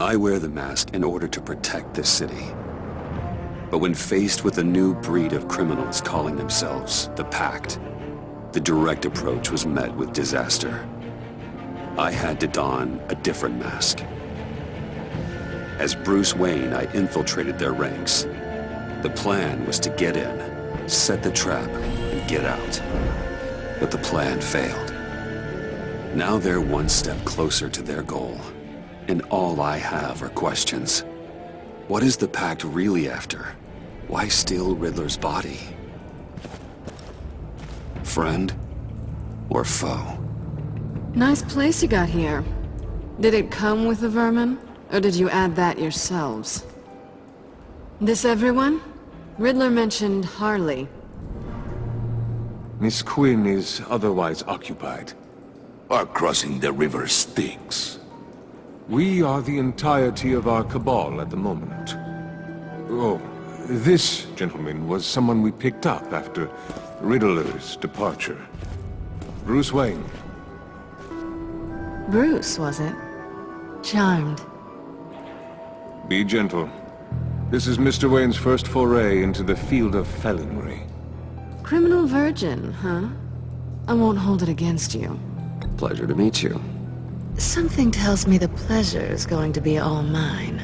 I wear the mask in order to protect this city. But when faced with a new breed of criminals calling themselves the Pact, the direct approach was met with disaster. I had to don a different mask. As Bruce Wayne, I infiltrated their ranks. The plan was to get in, set the trap, and get out. But the plan failed. Now they're one step closer to their goal, and all I have are questions. What is the Pact really after? Why steal Riddler's body? Friend or foe? Nice place you got here. Did it come with the vermin, or did you add that yourselves? This everyone? Riddler mentioned Harley. Miss Quinn is otherwise occupied. Our crossing the river Styx. We are the entirety of our cabal at the moment. Oh, this gentleman was someone we picked up after Riddler's departure. Bruce Wayne. Bruce, was it? Charmed. Be gentle. This is Mr. Wayne's first foray into the field of felonry. Criminal virgin, huh? I won't hold it against you. Pleasure to meet you. Something tells me the pleasure is going to be all mine.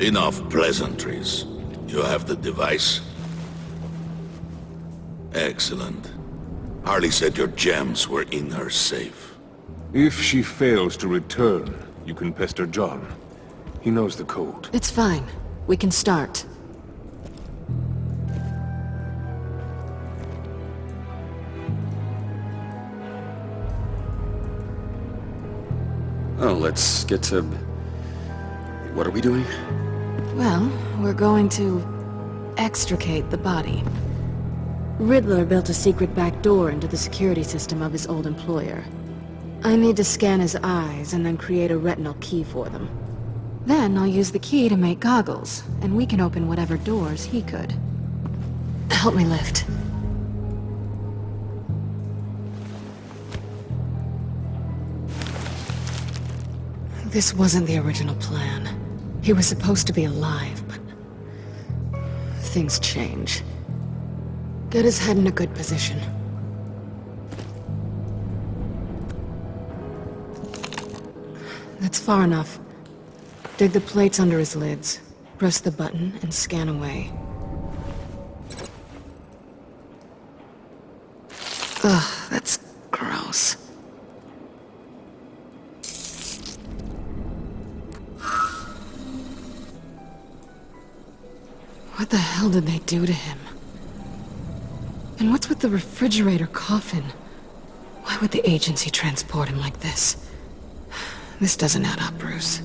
Enough pleasantries. You have the device? Excellent. Harley said your gems were in her safe. If she fails to return, you can pester John. He knows the code. It's fine. We can start. Oh, let's get to... What are we doing? Well, we're going to extricate the body. Riddler built a secret back door into the security system of his old employer. I need to scan his eyes and then create a retinal key for them. Then I'll use the key to make goggles, and we can open whatever doors he could. Help me lift. This wasn't the original plan. He was supposed to be alive, but things change. Get his head in a good position. That's far enough. Dig the plates under his lids. Press the button and scan away. Ugh, that's gross. What the hell did they do to him? And what's with the refrigerator coffin? Why would the agency transport him like this? This doesn't add up, Bruce.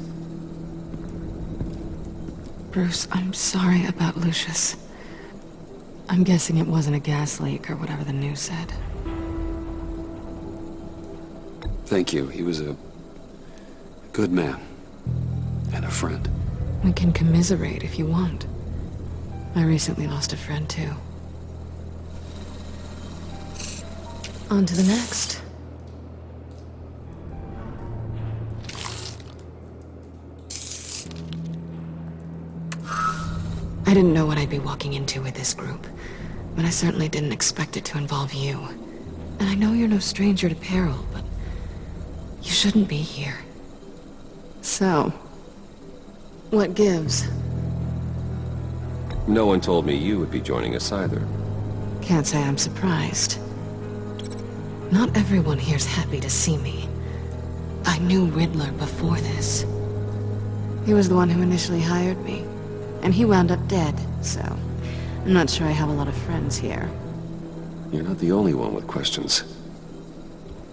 Bruce, I'm sorry about Lucius. I'm guessing it wasn't a gas leak or whatever the news said. Thank you. He was a good man. And a friend. We can commiserate if you want. I recently lost a friend, too. On to the next. I didn't know what I'd be walking into with this group, but I certainly didn't expect it to involve you. And I know you're no stranger to peril, but you shouldn't be here. So, what gives? No one told me you would be joining us either. Can't say I'm surprised. Not everyone here's happy to see me. I knew Riddler before this. He was the one who initially hired me. And he wound up dead, so I'm not sure I have a lot of friends here. You're not the only one with questions.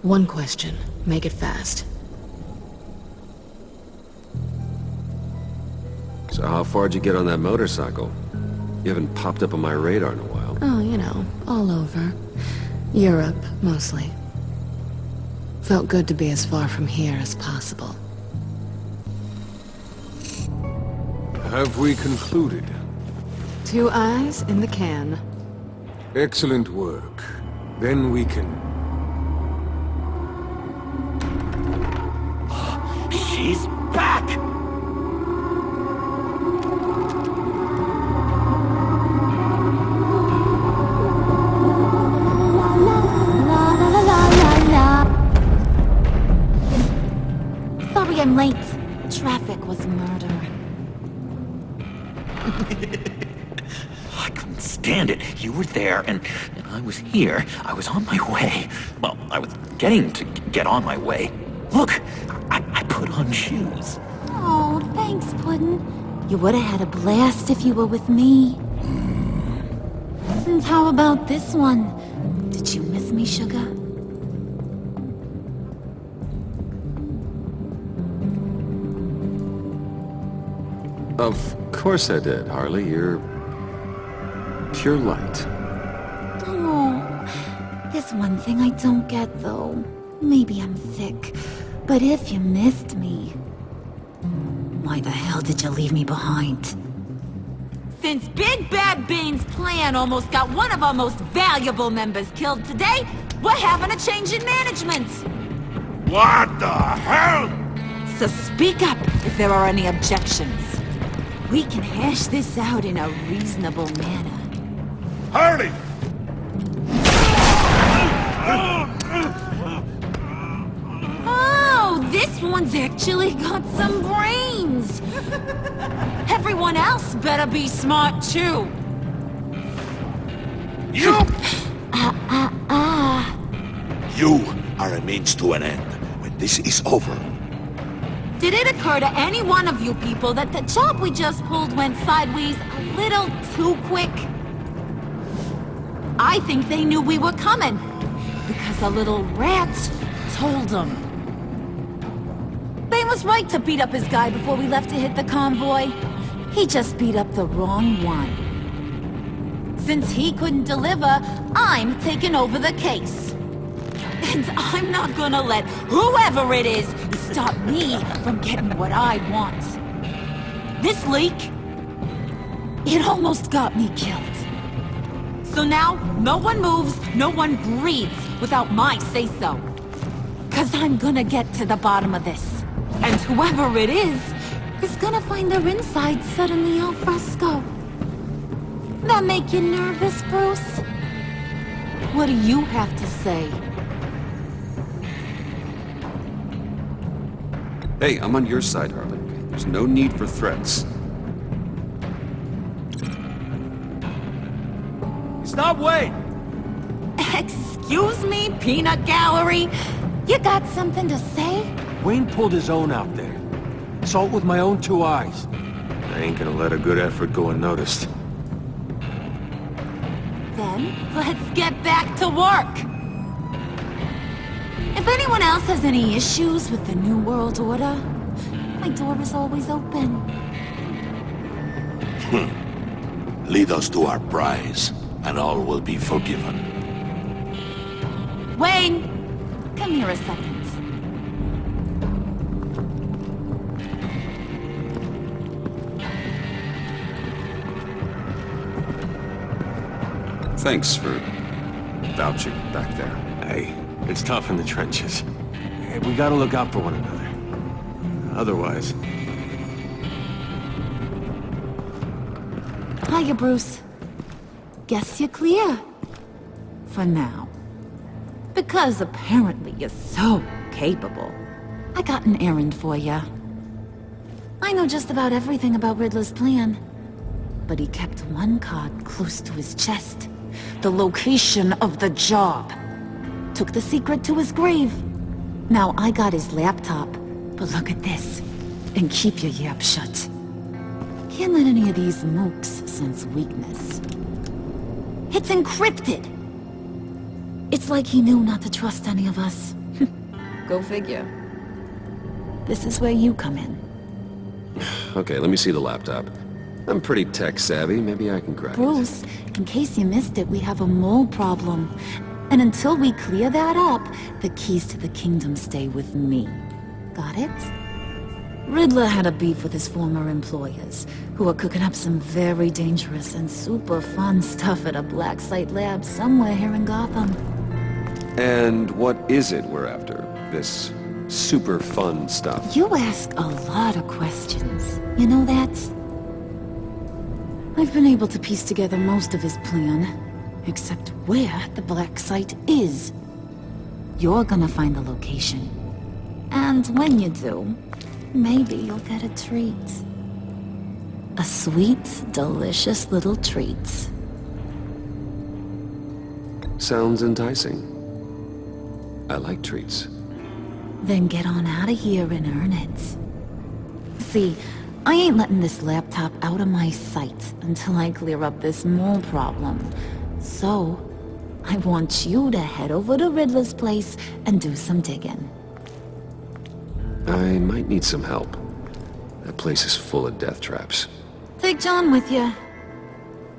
One question. Make it fast. So how far'd you get on that motorcycle? You haven't popped up on my radar in a while. Oh, you know, all over. Europe, mostly. Felt good to be as far from here as possible. Have we concluded? 2 eyes in the can. Excellent work. Then we can... She's back! late. Traffic was murder. I couldn't stand it. You were there, and I was here. I was on my way. Well, I was getting to get on my way. Look, I put on shoes. Oh, thanks, Puddin'. You would have had a blast if you were with me. And how about this one? Did you miss me, sugar? Of course I did, Harley. You're pure light. Oh, there's one thing I don't get, though. Maybe I'm thick, but if you missed me, why the hell did you leave me behind? Since Big Bad Bean's plan almost got one of our most valuable members killed today, we're having a change in management. What the hell? So speak up if there are any objections. We can hash this out in a reasonable manner. Harley! Oh, this one's actually got some brains. Everyone else better be smart too. You! You are a means to an end. When this is over, Did it occur to any one of you people that the job we just pulled went sideways a little too quick? I think they knew we were coming, because a little rat told them. Bane was right to beat up his guy before we left to hit the convoy. He just beat up the wrong one. Since he couldn't deliver, I'm taking over the case. And I'm not gonna let whoever it is stop me from getting what I want. This leak, it almost got me killed. So now, no one moves, no one breathes without my say-so. 'Cause I'm gonna get to the bottom of this. And whoever it is gonna find their inside suddenly al fresco. That make you nervous, Bruce? What do you have to say? Hey, I'm on your side, Harley. There's no need for threats. Stop, wait! Excuse me, peanut gallery? You got something to say? Wayne pulled his own out there. Saw it with my own two eyes. I ain't gonna let a good effort go unnoticed. Then, let's get back to work. If anyone else has any issues with the New World Order, my door is always open. lead us to our prize, and all will be forgiven. Wayne, come here a second. Thanks for vouching back there. Hey, it's tough in the trenches. Hey, we gotta look out for one another. Otherwise... Hiya, Bruce. Guess you're clear. For now. Because apparently you're so capable. I got an errand for you. I know just about everything about Riddler's plan. But he kept one card close to his chest. The location of the job. Took the secret to his grave. Now I got his laptop. But look at this. And keep your yap shut. Can't let any of these mooks sense weakness. It's encrypted! It's like he knew not to trust any of us. Go figure. This is where you come in. Okay, let me see the laptop. I'm pretty tech-savvy. Maybe I can crack it. Bruce, in case you missed it, we have a mole problem. And until we clear that up, the keys to the kingdom stay with me. Got it? Riddler had a beef with his former employers, who are cooking up some very dangerous and super fun stuff at a black site lab somewhere here in Gotham. And what is it we're after? This super fun stuff? You ask a lot of questions. You know that? I've been able to piece together most of his plan, except where the black site is. You're gonna find the location. And when you do, maybe you'll get a treat. A sweet, delicious little treat. Sounds enticing. I like treats. Then get on out of here and earn it. See, I ain't letting this laptop out of my sight until I clear up this mole problem. So, I want you to head over to Riddler's place and do some digging. I might need some help. That place is full of death traps. Take John with you.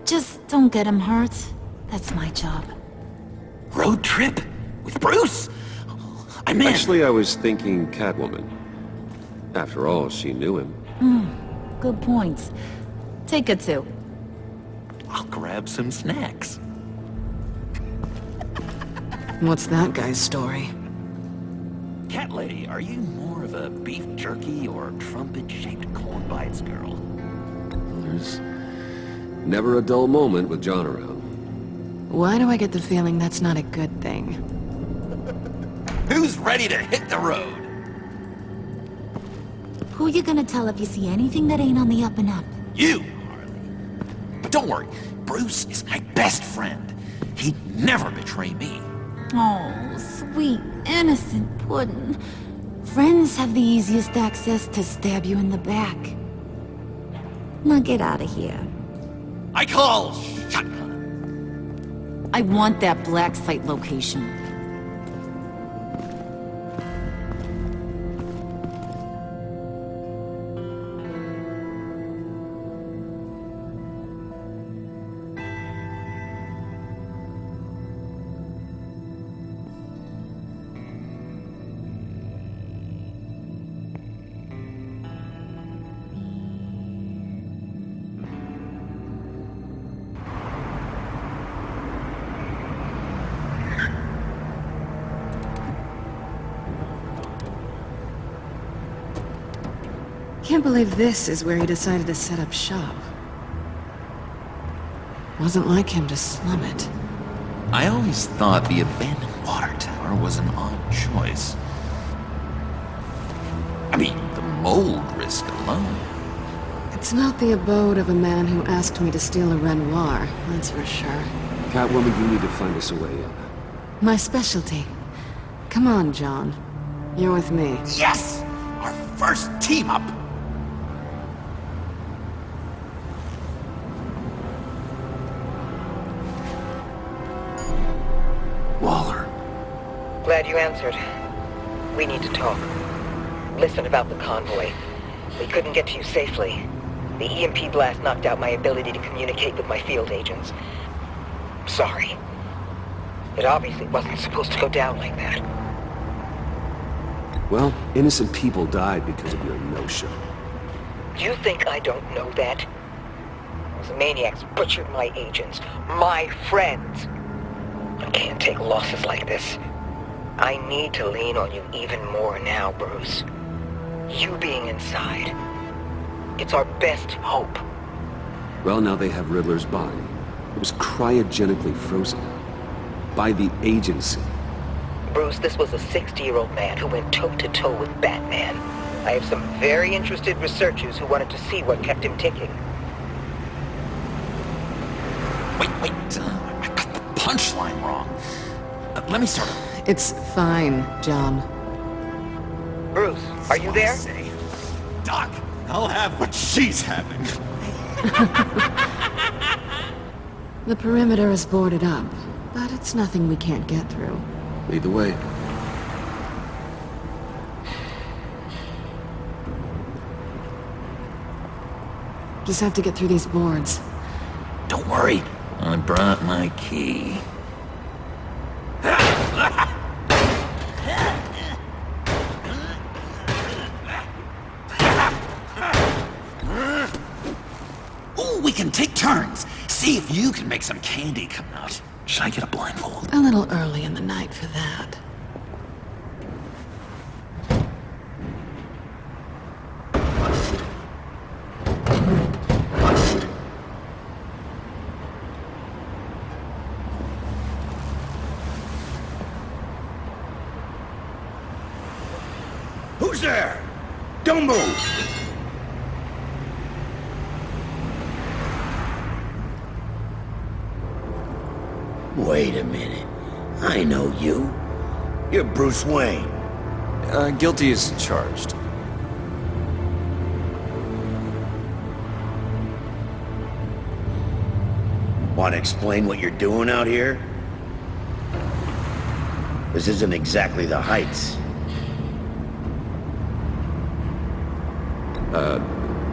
Just don't get him hurt. That's my job. Road trip? With Bruce? I'm in. Actually, I was thinking Catwoman. After all, she knew him. Good point. Take her too. I'll grab some snacks. What's that guy's story? Cat lady, are you more of a beef jerky or trumpet-shaped corn bites girl? There's never a dull moment with John around. Why do I get the feeling that's not a good thing? Who's ready to hit the road? Who you gonna tell if you see anything that ain't on the up and up? You, Harley. But don't worry, Bruce is my best friend. He'd never betray me. Oh, sweet, innocent puddin'. Friends have the easiest access to stab you in the back. Now get out of here. I call shotgun. I want that black site location. Can't believe this is where he decided to set up shop. Wasn't like him to slum it. I always thought the abandoned water tower was an odd choice. I mean, the mold risk alone. It's not the abode of a man who asked me to steal a Renoir, that's for sure. Catwoman, you need to find us a way in. My specialty. Come on, John. You're with me. Yes! Our first team up! Waller. Glad you answered. We need to talk. Listen about the convoy. We couldn't get to you safely. The EMP blast knocked out my ability to communicate with my field agents. Sorry. It obviously wasn't supposed to go down like that. Well, innocent people died because of your no-show. You think I don't know that? Those maniacs butchered my agents, my friends. I can't take losses like this. I need to lean on you even more now, Bruce. You being inside. It's our best hope. Well, now they have Riddler's body. It was cryogenically frozen. By the agency. Bruce, this was a 60-year-old man who went toe-to-toe with Batman. I have some very interested researchers who wanted to see what kept him ticking. Wait, I got the punchline wrong. Let me start over. It's fine, John. Bruce, are you there? Say, Doc, I'll have what she's having. The perimeter is boarded up, but it's nothing we can't get through. Lead the way. Just have to get through these boards. Don't worry, I brought my key. Ooh, we can take turns. See if you can make some candy come out. Should I get a blindfold? A little early in the night for that. Who's there? Don't move! Wait a minute. I know you. You're Bruce Wayne. Guilty as charged. Want to explain what you're doing out here? This isn't exactly the Heights.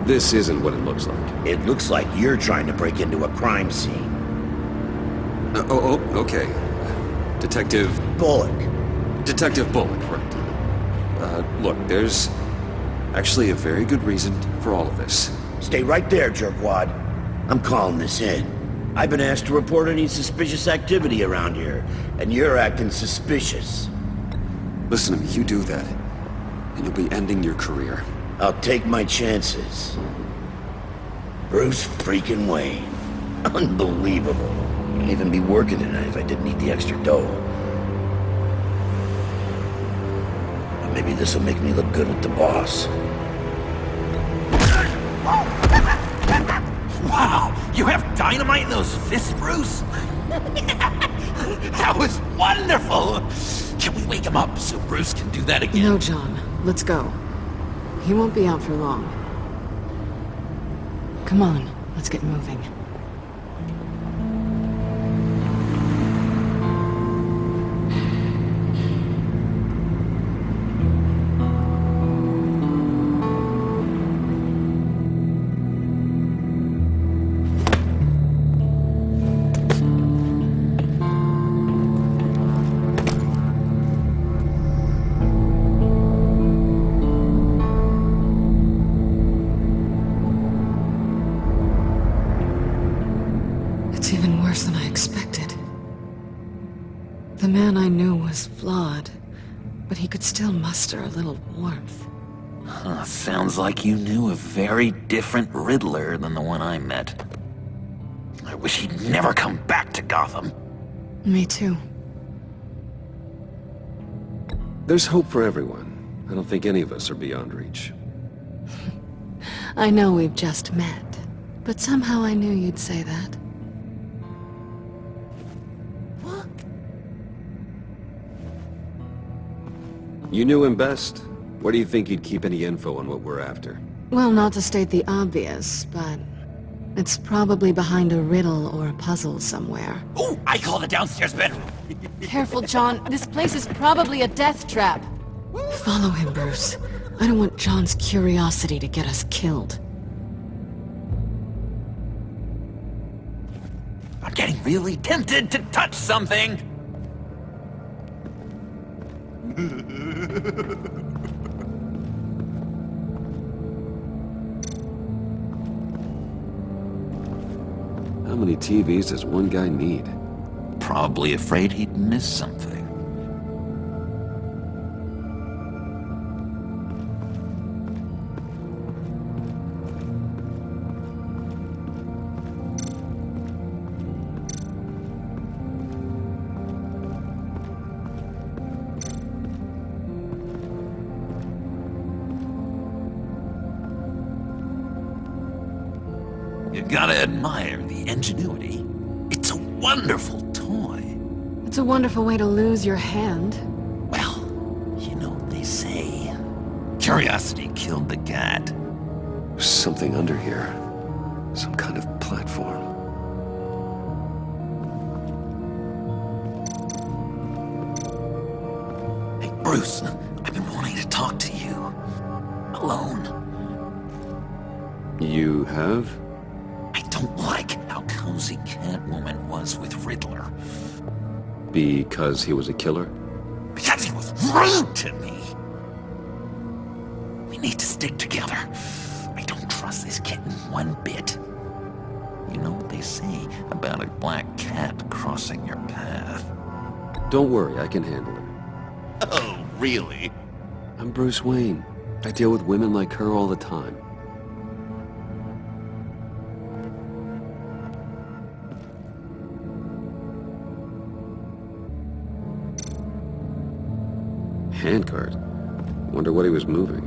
This isn't what it looks like. It looks like you're trying to break into a crime scene. Okay. Detective... Bullock. Detective Bullock, right. Look, there's actually a very good reason for all of this. Stay right there, jerkwad. I'm calling this in. I've been asked to report any suspicious activity around here, and you're acting suspicious. Listen to me, you do that, and you'll be ending your career. I'll take my chances. Bruce freaking Wayne. Unbelievable. I'd even be working tonight if I didn't need the extra dough. But maybe this'll make me look good with the boss. Wow! You have dynamite in those fists, Bruce? That was wonderful! Can we wake him up so Bruce can do that again? No, John. Let's go. He won't be out for long. Come on, let's get moving. It's even worse than I expected. The man I knew was flawed, but he could still muster a little warmth. Huh, sounds like you knew a very different Riddler than the one I met. I wish he'd never come back to Gotham. Me too. There's hope for everyone. I don't think any of us are beyond reach. I know we've just met, but somehow I knew you'd say that. You knew him best. Where do you think he'd keep any info on what we're after? Well, not to state the obvious, but it's probably behind a riddle or a puzzle somewhere. Oh, I call the downstairs bedroom. Careful, John. This place is probably a death trap. Follow him, Bruce. I don't want John's curiosity to get us killed. I'm getting really tempted to touch something. How many TVs does one guy need? Probably afraid he'd miss something. You gotta admire the ingenuity. It's a wonderful toy. It's a wonderful way to lose your hand. Well, you know what they say. Curiosity killed the cat. There's something under here. Some kind of platform. Hey, Bruce, I've been wanting to talk to you. Alone. You have? I don't like how cozy Catwoman was with Riddler. Because he was a killer? Because he was rude to me. We need to stick together. I don't trust this kitten one bit. You know what they say about a black cat crossing your path? Don't worry, I can handle it. Oh, really? I'm Bruce Wayne. I deal with women like her all the time. Handcart? Wonder what he was moving.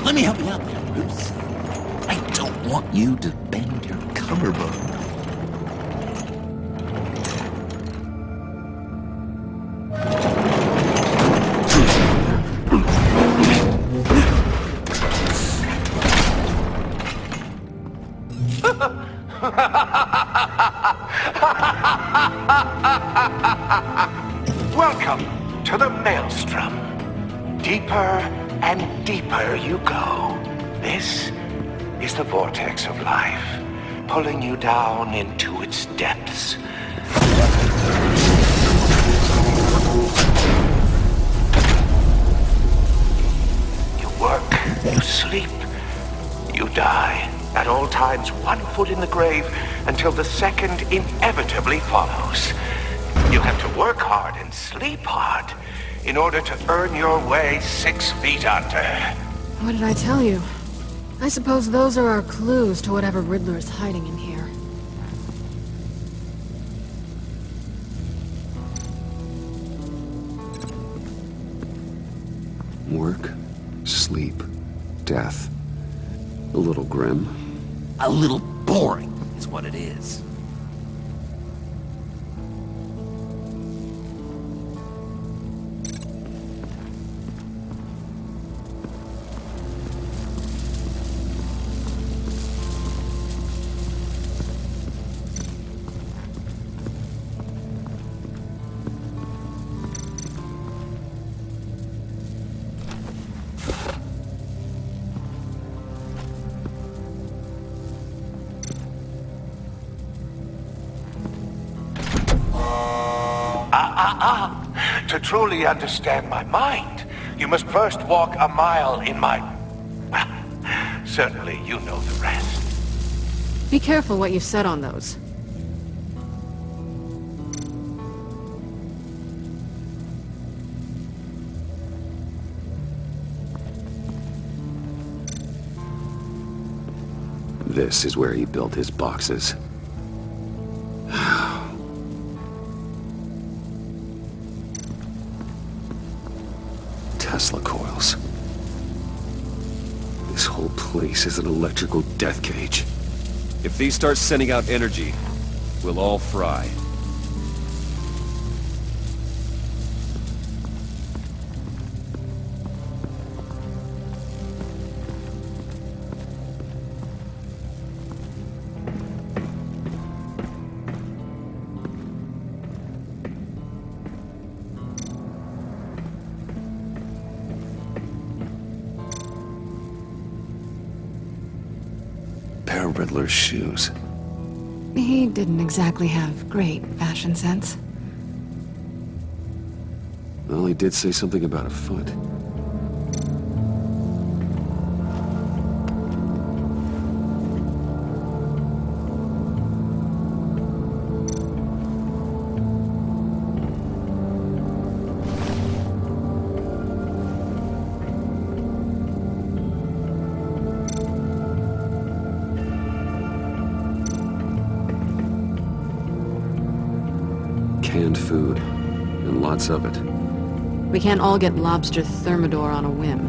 Let me help you out there, Bruce. I don't want you to bend your collarbone. Welcome to the Maelstrom. Deeper and deeper you go. This is the vortex of life, pulling you down into its depths. You work, you sleep, you die. At all times, 1 foot in the grave until the second inevitably follows. You have to work hard and sleep hard in order to earn your way 6 feet under. What did I tell you? I suppose those are our clues to whatever Riddler is hiding in here. Work, sleep, death. A little grim. A little boring is what it is. To truly understand my mind, you must first walk a mile in my... Well, certainly you know the rest. Be careful what you said on those. This is where he built his boxes. Tesla coils. This whole place is an electrical death cage. If these start sending out energy, we'll all fry. Pair of Riddler's shoes. He didn't exactly have great fashion sense. Well, he did say something about a foot. Canned food, and lots of it. We can't all get lobster thermidor on a whim.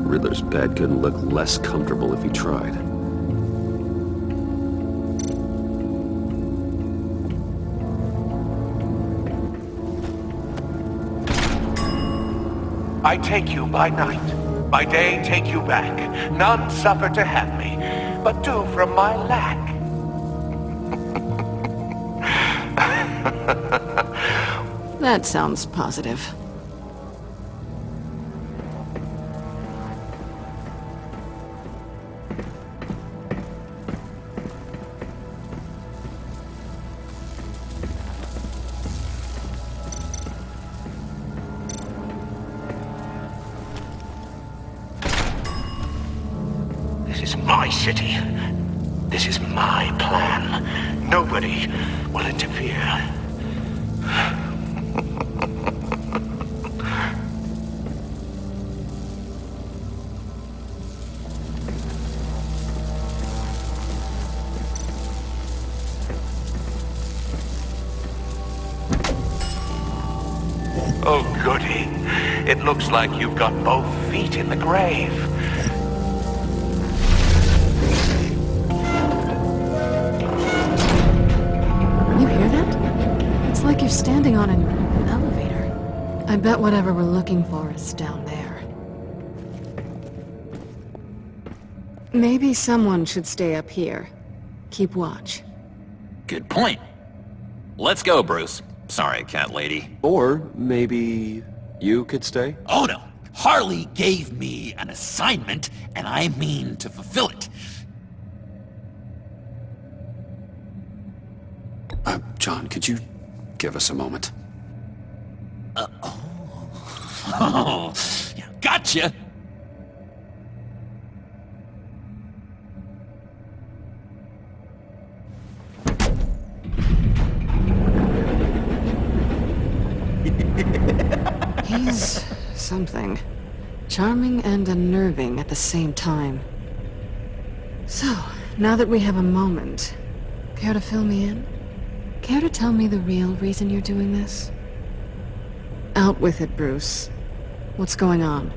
Riddler's bed couldn't look less comfortable if he tried. I take you by night. By day, take you back. None suffer to have me, but do from my lack. That sounds positive. This is my city. This is my plan. Nobody will interfere. Oh, goody. It looks like you've got both feet in the grave. You hear that? It's like you're standing on an elevator. I bet whatever we're looking for is down there. Maybe someone should stay up here. Keep watch. Good point. Let's go, Bruce. Sorry, cat lady. Or maybe you could stay? Oh no! Harley gave me an assignment, and I mean to fulfill it. John, could you give us a moment? Oh, yeah, gotcha! He's something. Charming and unnerving at the same time. So, now that we have a moment, care to fill me in? Care to tell me the real reason you're doing this? Out with it, Bruce. What's going on?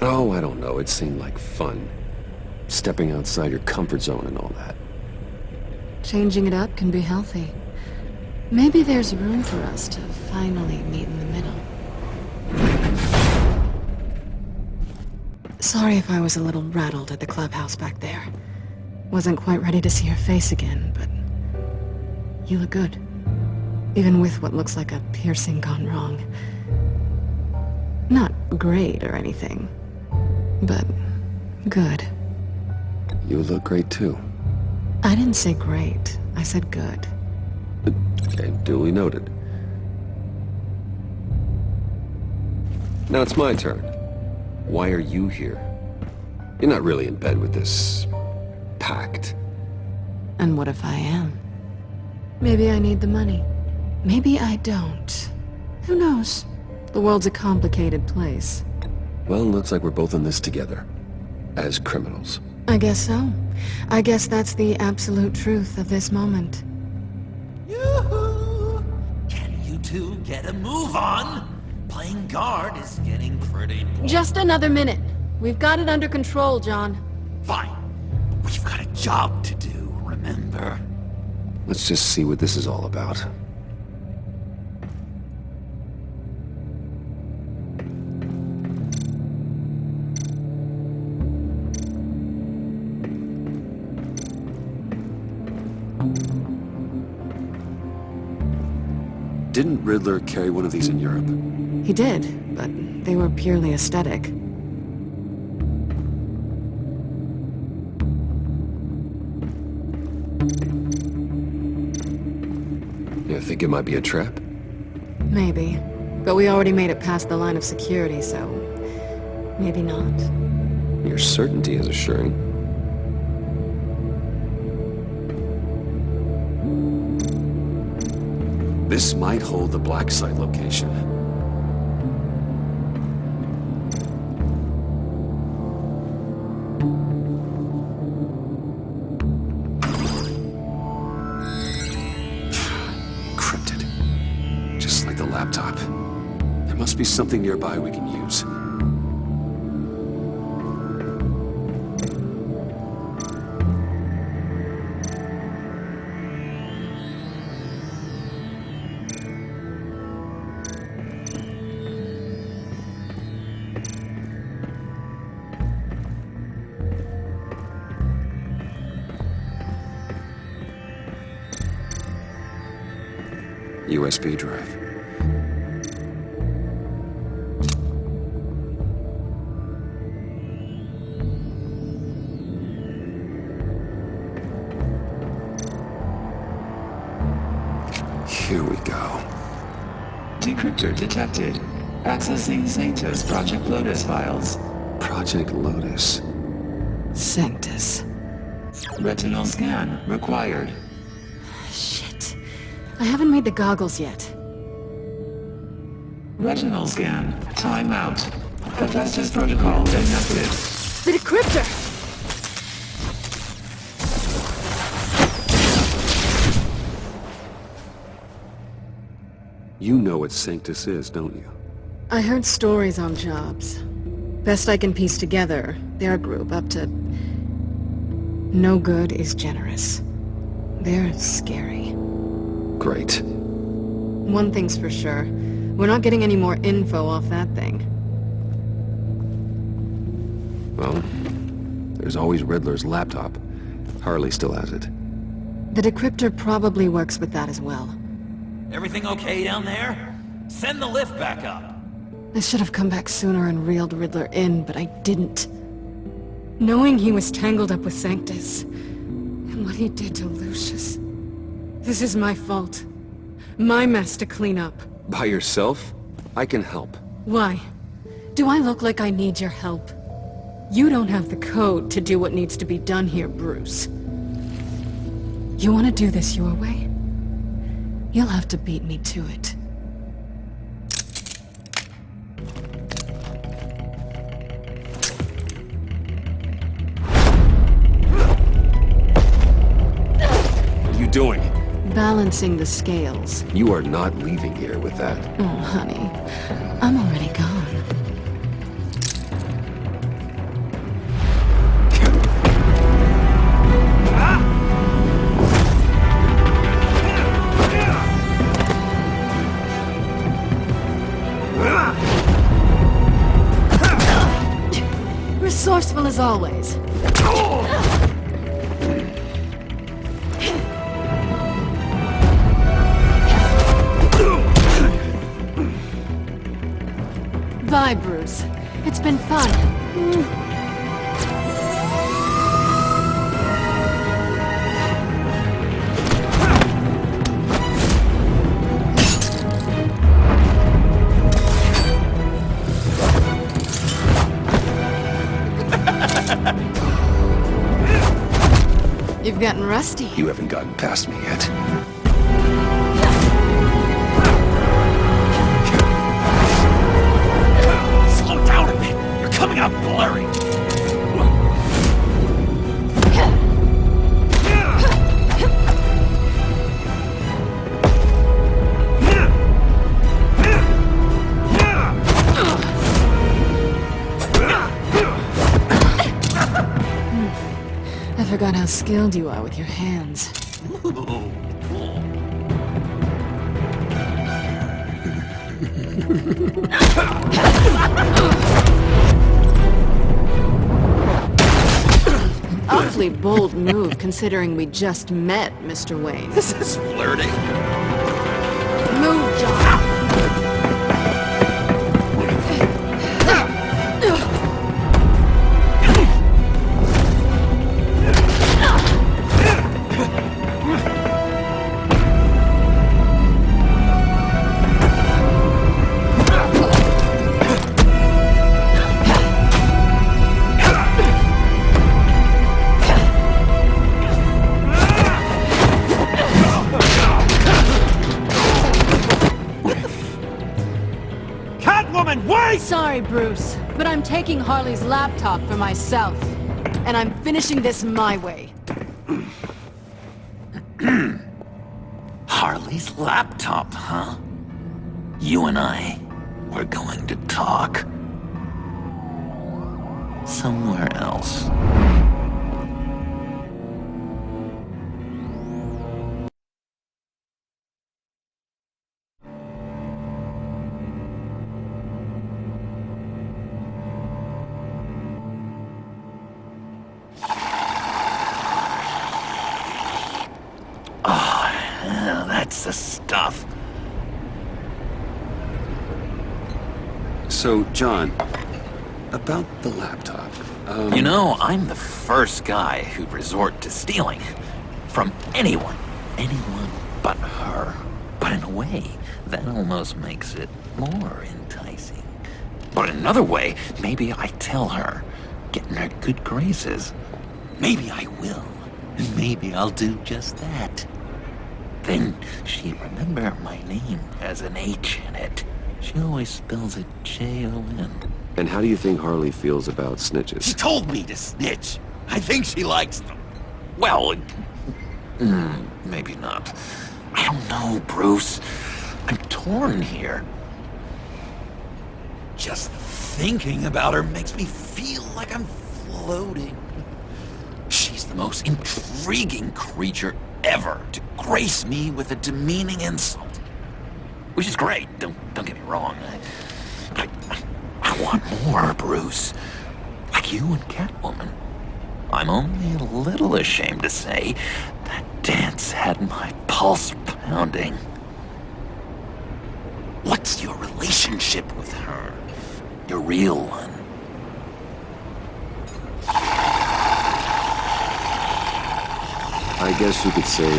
Oh, I don't know. It seemed like fun. Stepping outside your comfort zone and all that. Changing it up can be healthy. Maybe there's room for us to finally meet in the middle. Sorry if I was a little rattled at the clubhouse back there. Wasn't quite ready to see your face again, but you look good. Even with what looks like a piercing gone wrong. Not great or anything, but good. You look great too. I didn't say great. I said good. Okay, duly noted. Now it's my turn. Why are you here? You're not really in bed with this pact. And what if I am? Maybe I need the money. Maybe I don't. Who knows? The world's a complicated place. Well, looks like we're both in this together. As criminals. I guess so. I guess that's the absolute truth of this moment. Yoo-hoo! Can you two get a move on? Playing guard is getting pretty boring. Just another minute. We've got it under control, John. Fine. We've got a job to do, remember? Let's just see what this is all about. Didn't Riddler carry one of these in Europe? He did, but they were purely aesthetic. You think it might be a trap? Maybe. But we already made it past the line of security, so maybe not. Your certainty is assuring. This might hold the black site location. Encrypted. Just like the laptop. There must be something nearby we can use. USB drive. Here we go. Decryptor detected. Accessing Sanctus Project Lotus files. Project Lotus. Sanctus. Retinal scan required. Shit. I haven't made the goggles yet. Retinal scan. Timeout. Hephaestus protocol inactive. The decryptor! You know what Sanctus is, don't you? I heard stories on jobs. Best I can piece together, their group up to... No good is generous. They're scary. Great. One thing's for sure. We're not getting any more info off that thing. Well, there's always Riddler's laptop. Harley still has it. The decryptor probably works with that as well. Everything okay down there? Send the lift back up. I should have come back sooner and reeled Riddler in, but I didn't. Knowing he was tangled up with Sanctus, and what he did to Lucius. This is my fault. My mess to clean up. By yourself? I can help. Why? Do I look like I need your help? You don't have the code to do what needs to be done here, Bruce. You want to do this your way? You'll have to beat me to it. What are you doing? Balancing the scales. You are not leaving here with that. Oh, honey. I'm already gone. Resourceful as always. Bye, Bruce. It's been fun. You've gotten rusty. You haven't gotten past me yet. Slow down a bit. You're coming out blurry. I forgot how skilled you are with your hands. Awfully bold move, considering we just met, Mr. Wayne. This is flirting. Move, John! Sorry, Bruce, but I'm taking Harley's laptop for myself. And I'm finishing this my way. Harley's laptop, huh? You and I, we're going to talk. Somewhere else. That's the stuff. So, John, about the laptop, You know, I'm the first guy who'd resort to stealing. From anyone. Anyone but her. But in a way, that almost makes it more enticing. But in another way, maybe I tell her, get in her good graces. Maybe I will. And maybe I'll do just that. Then she'd remember my name has an H in it. She always spells it J-O-N. And how do you think Harley feels about snitches? She told me to snitch. I think she likes them. Well, maybe not. I don't know, Bruce. I'm torn here. Just thinking about her makes me feel like I'm floating. She's the most intriguing creature ever to grace me with a demeaning insult. Which is great, don't get me wrong. I want more, Bruce. Like you and Catwoman. I'm only a little ashamed to say that dance had my pulse pounding. What's your relationship with her? Your real one? I guess you could say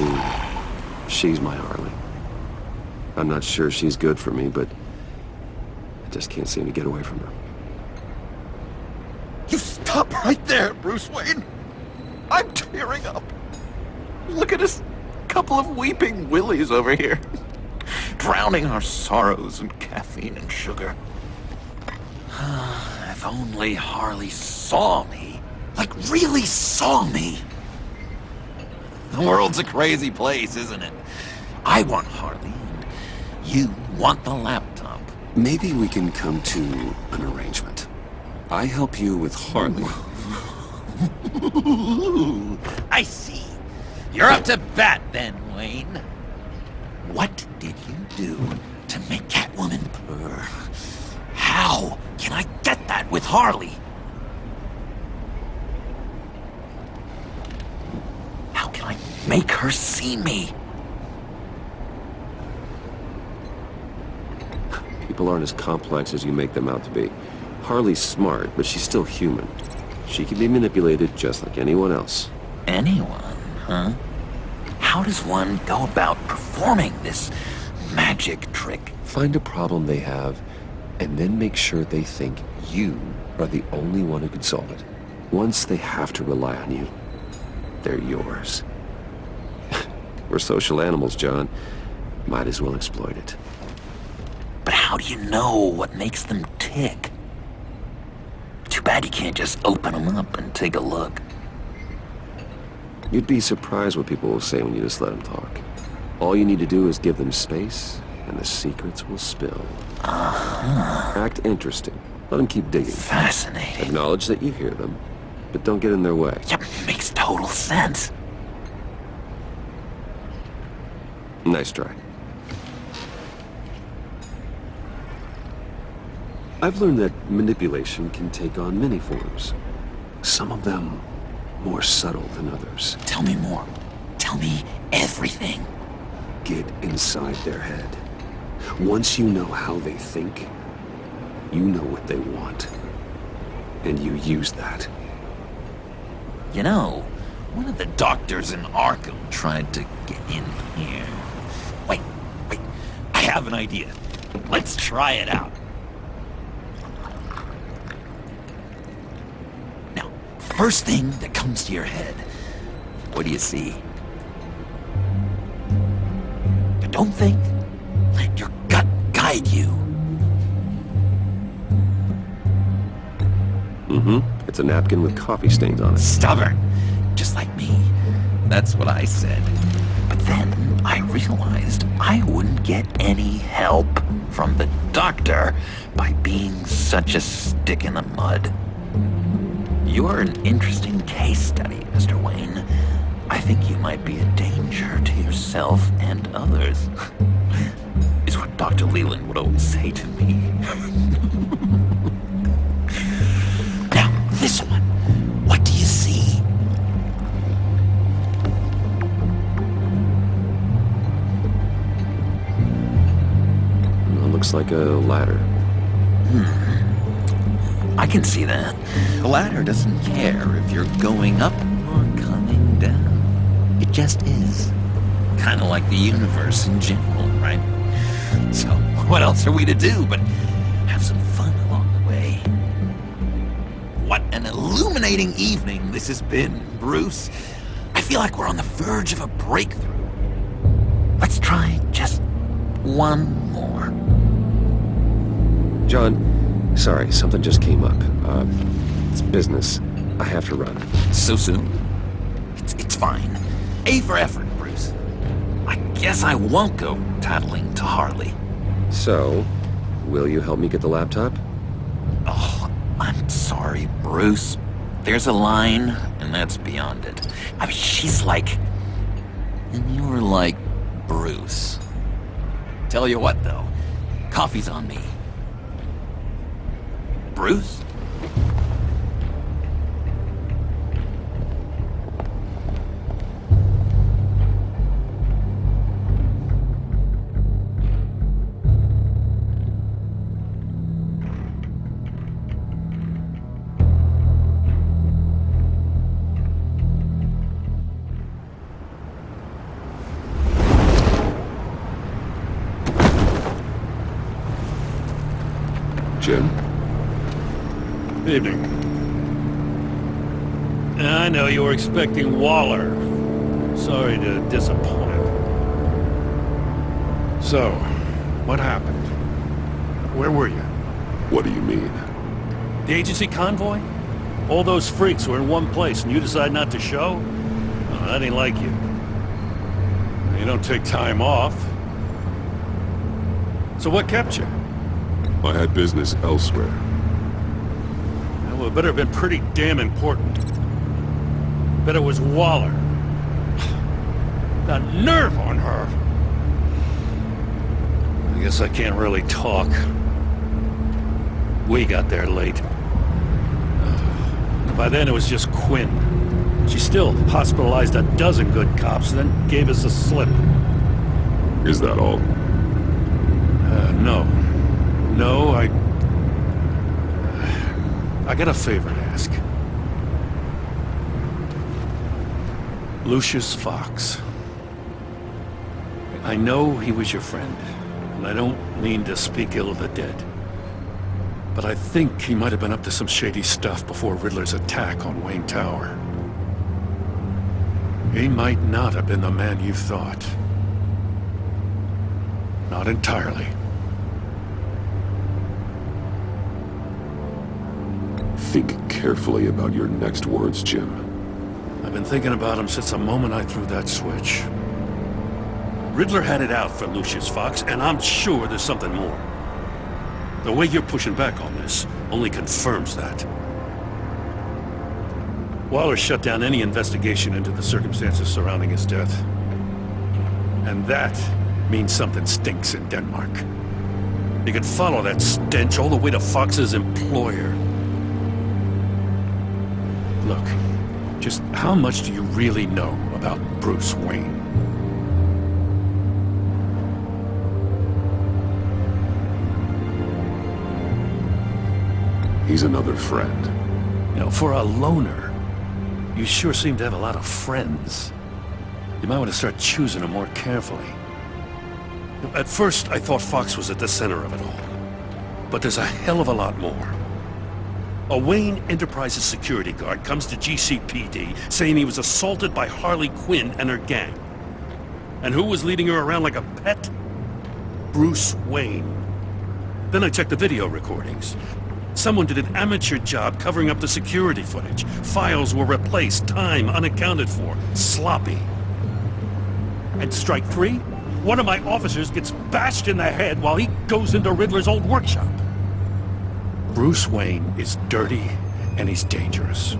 she's my Harley. I'm not sure she's good for me, but I just can't seem to get away from her. You stop right there, Bruce Wayne. I'm tearing up. Look at us, couple of weeping willies over here. Drowning our sorrows in caffeine and sugar. If only Harley saw me. Like, really saw me. The world's a crazy place, isn't it? I want Harley, and you want the laptop. Maybe we can come to an arrangement. I help you with Harley. I see. You're up to bat then, Wayne. What did you do to make Catwoman purr? How can I get that with Harley? How can I make her see me? People aren't as complex as you make them out to be. Harley's smart, but she's still human. She can be manipulated just like anyone else. Anyone, huh? How does one go about performing this magic trick? Find a problem they have, and then make sure they think you are the only one who can solve it. Once they have to rely on you, they're yours. We're social animals, John. Might as well exploit it. But how do you know what makes them tick? Too bad you can't just open them up and take a look. You'd be surprised what people will say when you just let them talk. All you need to do is give them space, and the secrets will spill. Act interesting. Let them keep digging. Fascinating. Acknowledge that you hear them, but don't get in their way. Yep, makes total sense. Nice try. I've learned that manipulation can take on many forms. Some of them more subtle than others. Tell me more. Tell me everything. Get inside their head. Once you know how they think, you know what they want. And you use that. You know, one of the doctors in Arkham tried to get in here. Wait. I have an idea. Let's try it out. Now, first thing that comes to your head, what do you see? But don't think. Let your gut guide you. It's a napkin with coffee stains on it. Stubborn. Just like me. That's what I said. But then I realized I wouldn't get any help from the doctor by being such a stick in the mud. You're an interesting case study, Mr. Wayne. I think you might be a danger to yourself and others. Is what Dr. Leland would always say to me. Now, this one. What do you see? It looks like a ladder. I can see that. The ladder doesn't care if you're going up or coming down. It just is. Kind of like the universe in general, right? So, what else are we to do but have some fun along the way? What an illuminating evening this has been, Bruce. I feel like we're on the verge of a breakthrough. Let's try just one more. John, sorry, something just came up. It's business. I have to run. So soon? It's fine. A for effort, Bruce. I guess I won't go tattling to Harley. So, will you help me get the laptop? Oh, I'm sorry, Bruce. There's a line, and that's beyond it. I mean, she's like... And you're like Bruce. Tell you what, though. Coffee's on me. Bruce? Jim? Evening. I know you were expecting Waller. Sorry to disappoint. So, what happened? Where were you? What do you mean? The agency convoy? All those freaks were in one place and you decide not to show? Oh, that ain't like you. You don't take time off. So what kept you? I had business elsewhere. Well, it better have been pretty damn important. Bet it was Waller. The nerve on her! I guess I can't really talk. We got there late. By then it was just Quinn. She still hospitalized a dozen good cops, then gave us a slip. Is that all? No. No, I got a favor to ask. Lucius Fox. I know he was your friend, and I don't mean to speak ill of the dead. But I think he might have been up to some shady stuff before Riddler's attack on Wayne Tower. He might not have been the man you thought. Not entirely. Think carefully about your next words, Jim. I've been thinking about him since the moment I threw that switch. Riddler had it out for Lucius Fox, and I'm sure there's something more. The way you're pushing back on this only confirms that. Waller shut down any investigation into the circumstances surrounding his death. And that means something stinks in Denmark. You can follow that stench all the way to Fox's employer. Look, just how much do you really know about Bruce Wayne? He's another friend. You know, for a loner, you sure seem to have a lot of friends. You might want to start choosing them more carefully. At first, I thought Fox was at the center of it all. But there's a hell of a lot more. A Wayne Enterprises security guard comes to GCPD saying he was assaulted by Harley Quinn and her gang. And who was leading her around like a pet? Bruce Wayne. Then I checked the video recordings. Someone did an amateur job covering up the security footage. Files were replaced, time unaccounted for, sloppy. And strike three? One of my officers gets bashed in the head while he goes into Riddler's old workshop. Bruce Wayne is dirty and he's dangerous.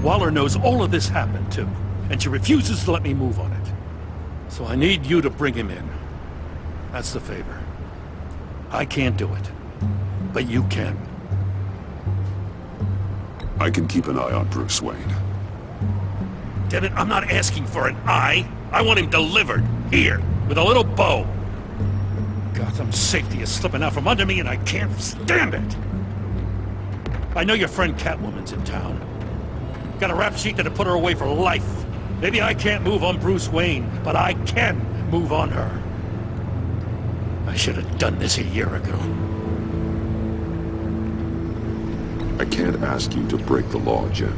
Waller knows all of this happened too, and she refuses to let me move on it. So I need you to bring him in. That's the favor. I can't do it, but you can. I can keep an eye on Bruce Wayne. Damn it, I'm not asking for an eye. I want him delivered, here, with a little bow. Gotham's safety is slipping out from under me and I can't stand it. I know your friend Catwoman's in town. Got a rap sheet that'll put her away for life. Maybe I can't move on Bruce Wayne, but I can move on her. I should have done this a year ago. I can't ask you to break the law, Jim.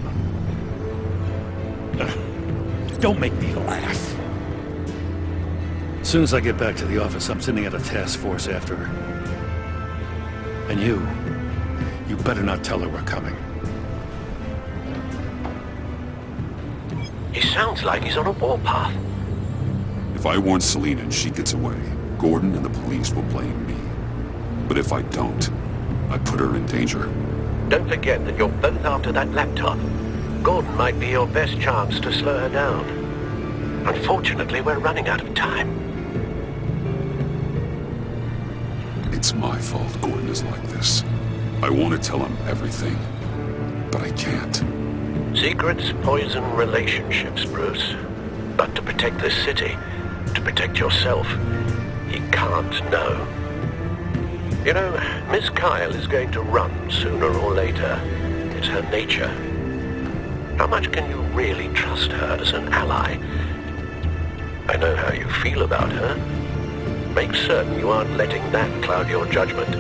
Don't make me laugh. As soon as I get back to the office, I'm sending out a task force after her. And you better not tell her we're coming. He sounds like he's on a warpath. If If I warn Selina and she gets away, Gordon and the police will blame me. But if I don't, I put her in danger. Don't forget that you're both after that laptop. Gordon might be your best chance to slow her down. Unfortunately, we're running out of time. It's my fault Gordon is like this. I want to tell him everything, but I can't. Secrets poison relationships, Bruce. But to protect this city, to protect yourself, he can't know. You know, Miss Kyle is going to run sooner or later. It's her nature. How much can you really trust her as an ally? I know how you feel about her. Make certain you aren't letting that cloud your judgment.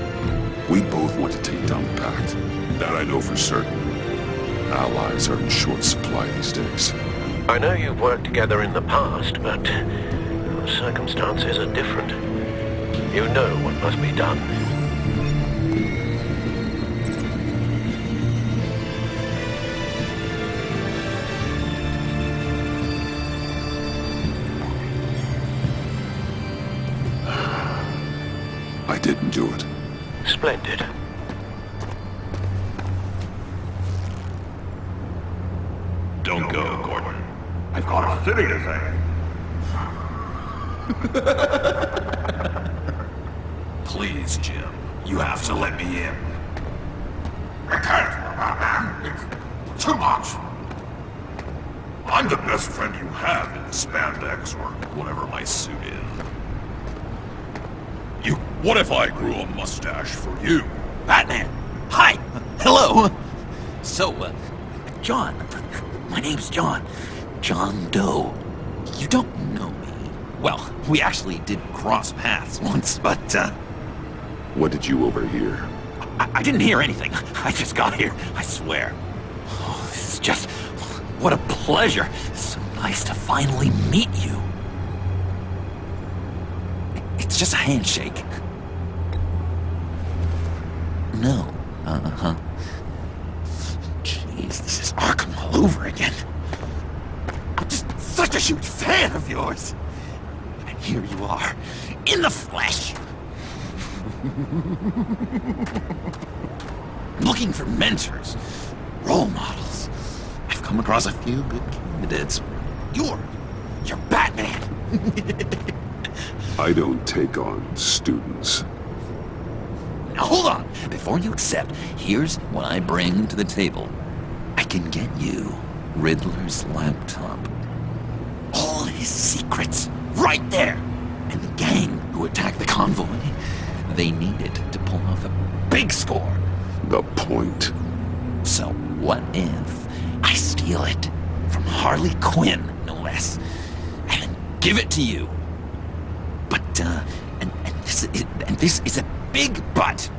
We both want to take down the Pact. That I know for certain. Allies are in short supply these days. I know you've worked together in the past, but circumstances are different. You know what must be done. I didn't do it. Splendid. Don't go, Gordon. I've got a city to save. Please, Jim. You have to let me in. I can't. It's too much. I'm the best friend you have in the spandex or whatever my suit is. What if I grew a mustache for you? Batman! Hi! Hello! So, John. My name's John. John Doe. You don't know me. Well, we actually did cross paths once, but, What did you overhear? I didn't hear anything. I just got here, I swear. Oh, this is just... What a pleasure. It's so nice to finally meet you. It's just a handshake. No. Uh-huh. Jeez, this is Arkham all over again. I'm just such a huge fan of yours. And here you are, in the flesh. Looking for mentors, role models. I've come across a few good candidates. You're Batman. I don't take on students. Now hold on. Before you accept, here's what I bring to the table. I can get you Riddler's laptop. All his secrets, right there. And the gang who attacked the convoy, they needed to pull off a big score. The point? So what if I steal it from Harley Quinn, no less, and then give it to you? But, and this is a big but.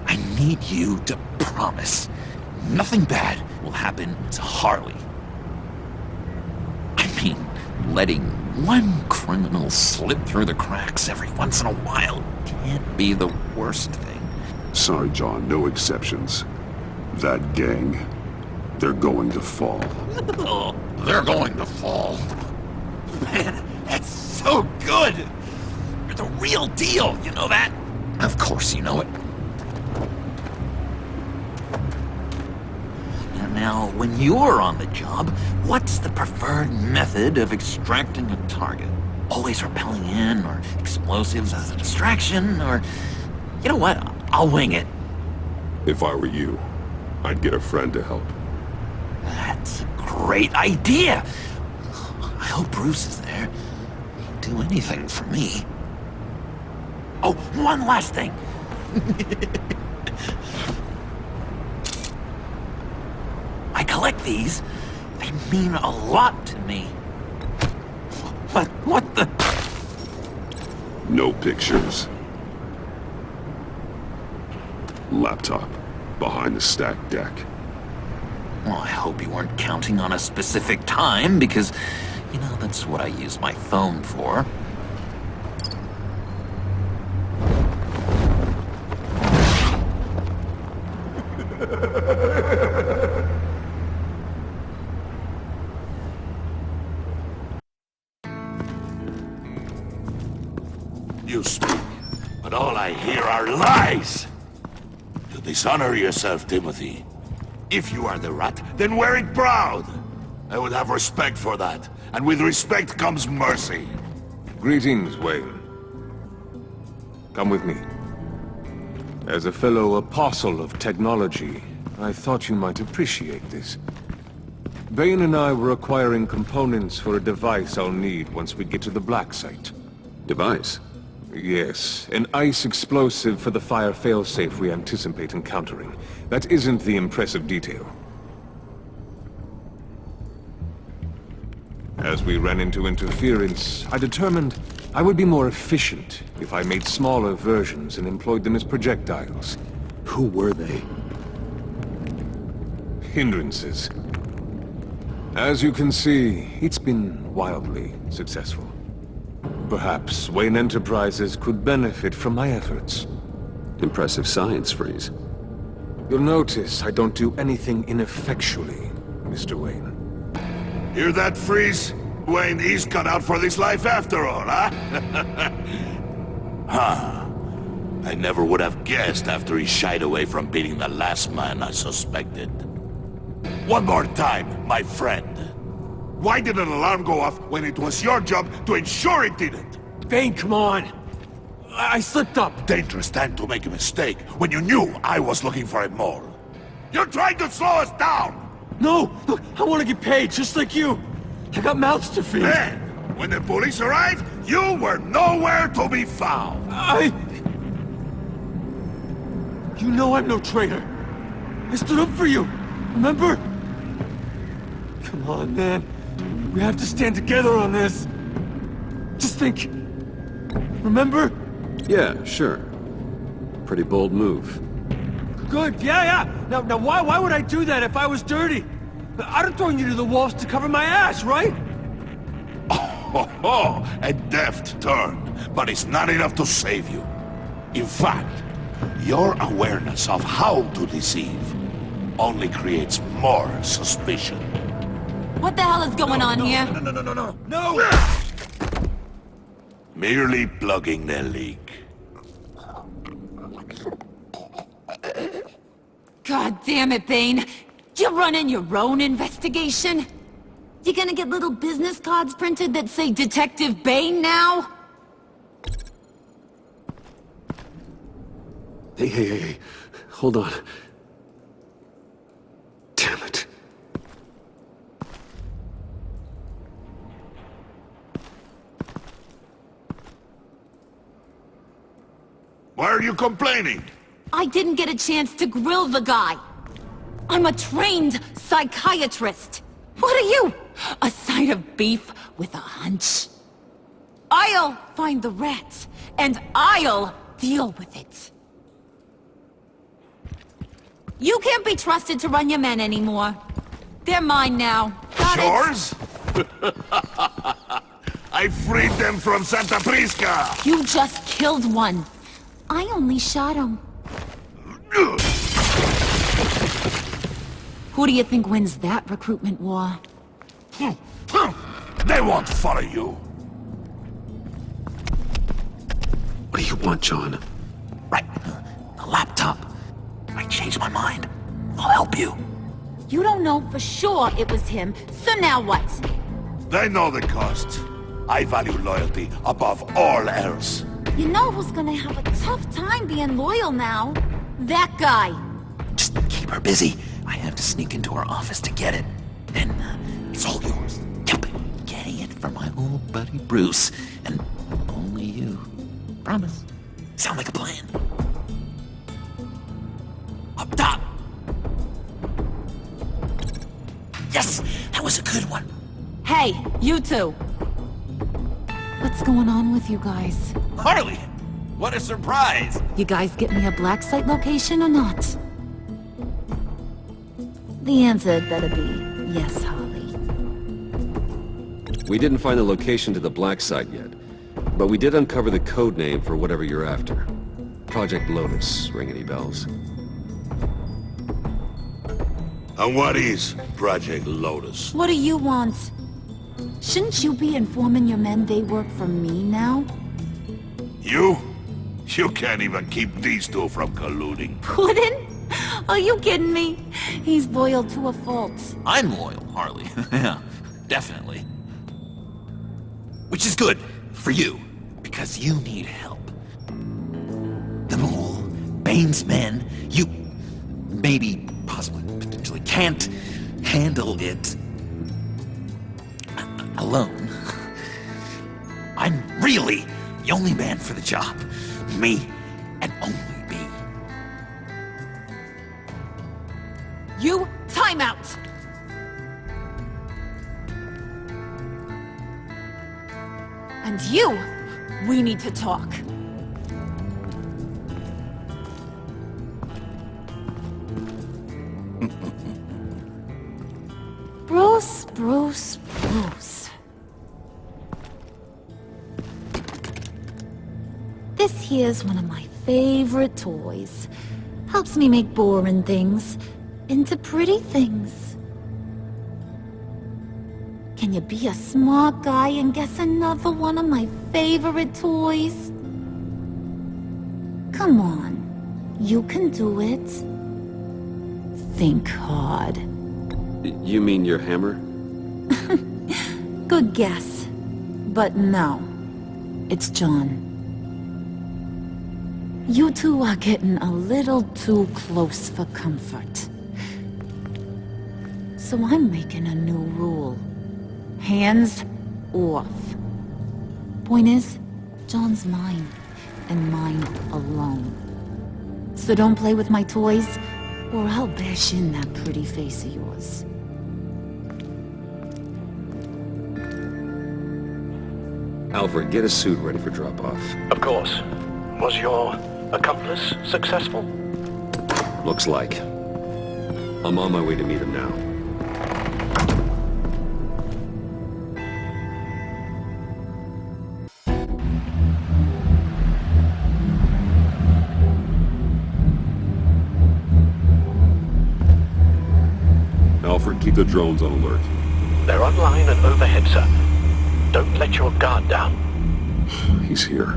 I need you to promise nothing bad will happen to Harley. I mean, letting one criminal slip through the cracks every once in a while can't be the worst thing. Sorry, John, no exceptions. That gang, they're going to fall. Oh, they're going to fall. Man, that's so good! You're the real deal, you know that? Of course you know it. Now, when you're on the job, what's the preferred method of extracting a target? Always rappelling in, or explosives as a distraction, or... You know what? I'll wing it. If I were you, I'd get a friend to help. That's a great idea! I hope Bruce is there. He'd do anything for me. Oh, one last thing! I collect these. They mean a lot to me. What the... No pictures. Laptop. Behind the stacked deck. Well, I hope you weren't counting on a specific time, because, you know, that's what I use my phone for. You speak, but all I hear are lies! You dishonor yourself, Timothy. If you are the rat, then wear it proud! I would have respect for that, and with respect comes mercy. Greetings, Wayne. Come with me. As a fellow apostle of technology, I thought you might appreciate this. Bane and I were acquiring components for a device I'll need once we get to the Black Site. Device? Yes, an ice explosive for the fire failsafe we anticipate encountering. That isn't the impressive detail. As we ran into interference, I determined I would be more efficient if I made smaller versions and employed them as projectiles. Who were they? Hindrances. As you can see, it's been wildly successful. Perhaps Wayne Enterprises could benefit from my efforts. Impressive science, Freeze. You'll notice I don't do anything ineffectually, Mr. Wayne. Hear that, Freeze? Wayne is cut out for this life after all, huh? Huh. I never would have guessed after he shied away from beating the last man I suspected. One more time, my friend. Why did an alarm go off when it was your job to ensure it didn't? Bane, come on! I slipped up! Dangerous time to make a mistake when you knew I was looking for a mole. You're trying to slow us down! No! Look, I want to get paid, just like you! I got mouths to feed! Then, when the police arrived, you were nowhere to be found! You know I'm no traitor! I stood up for you! Remember? Come on, man. We have to stand together on this. Just think. Remember? Yeah, sure. Pretty bold move. Good, yeah. Now why would I do that if I was dirty? I'd have thrown you to the walls to cover my ass, right? Oh, a deft turn. But it's not enough to save you. In fact, your awareness of how to deceive only creates more suspicion. What the hell is going on here? No! Merely plugging the leak. God damn it, Bane. You're running your own investigation? You gonna get little business cards printed that say Detective Bane now? Hey. Hold on. Damn it. Why are you complaining? I didn't get a chance to grill the guy. I'm a trained psychiatrist. What are you? A side of beef with a hunch? I'll find the rat, and I'll deal with it. You can't be trusted to run your men anymore. They're mine now. Got Yours? I freed them from Santa Prisca! You just killed one. I only shot him. Who do you think wins that recruitment war? They won't follow you. What do you want, John? Right. The laptop. I changed my mind. I'll help you. You don't know for sure it was him, so now what? They know the cost. I value loyalty above all else. You know who's gonna have a tough time being loyal now? That guy. Just keep her busy. I have to sneak into her office to get it. And it's all yours. Yep. Getting it from my old buddy Bruce. And only you. Promise. Sound like a plan. Up top. Yes! That was a good one. Hey, you two. What's going on with you guys? Harley! What a surprise! You guys get me a black site location or not? The answer had better be yes, Harley. We didn't find the location to the Black Site yet, but we did uncover the code name for whatever you're after. Project Lotus. Ring any bells? And what is Project Lotus? What do you want? Shouldn't you be informing your men they work for me now? You? You can't even keep these two from colluding. Puddin'? Are you kidding me? He's loyal to a fault. I'm loyal, Harley. Yeah, definitely. Which is good for you, because you need help. The Mole, Bane's men, you maybe, possibly, potentially can't handle it alone. I'm really the only man for the job. Me and only me. You, time out! And you, we need to talk. Bruce. This here's one of my favorite toys. Helps me make boring things into pretty things. Can you be a smart guy and guess another one of my favorite toys? Come on, you can do it. Think hard. You mean your hammer? Good guess. But no, it's John. You two are getting a little too close for comfort. So I'm making a new rule. Hands off. Point is, John's mine, and mine alone. So don't play with my toys, or I'll bash in that pretty face of yours. Alfred, get a suit ready for drop-off. Of course. Was your accomplice successful? Looks like. I'm on my way to meet him now. Alfred, keep the drones on alert. They're online and overhead, sir. Don't let your guard down. He's here.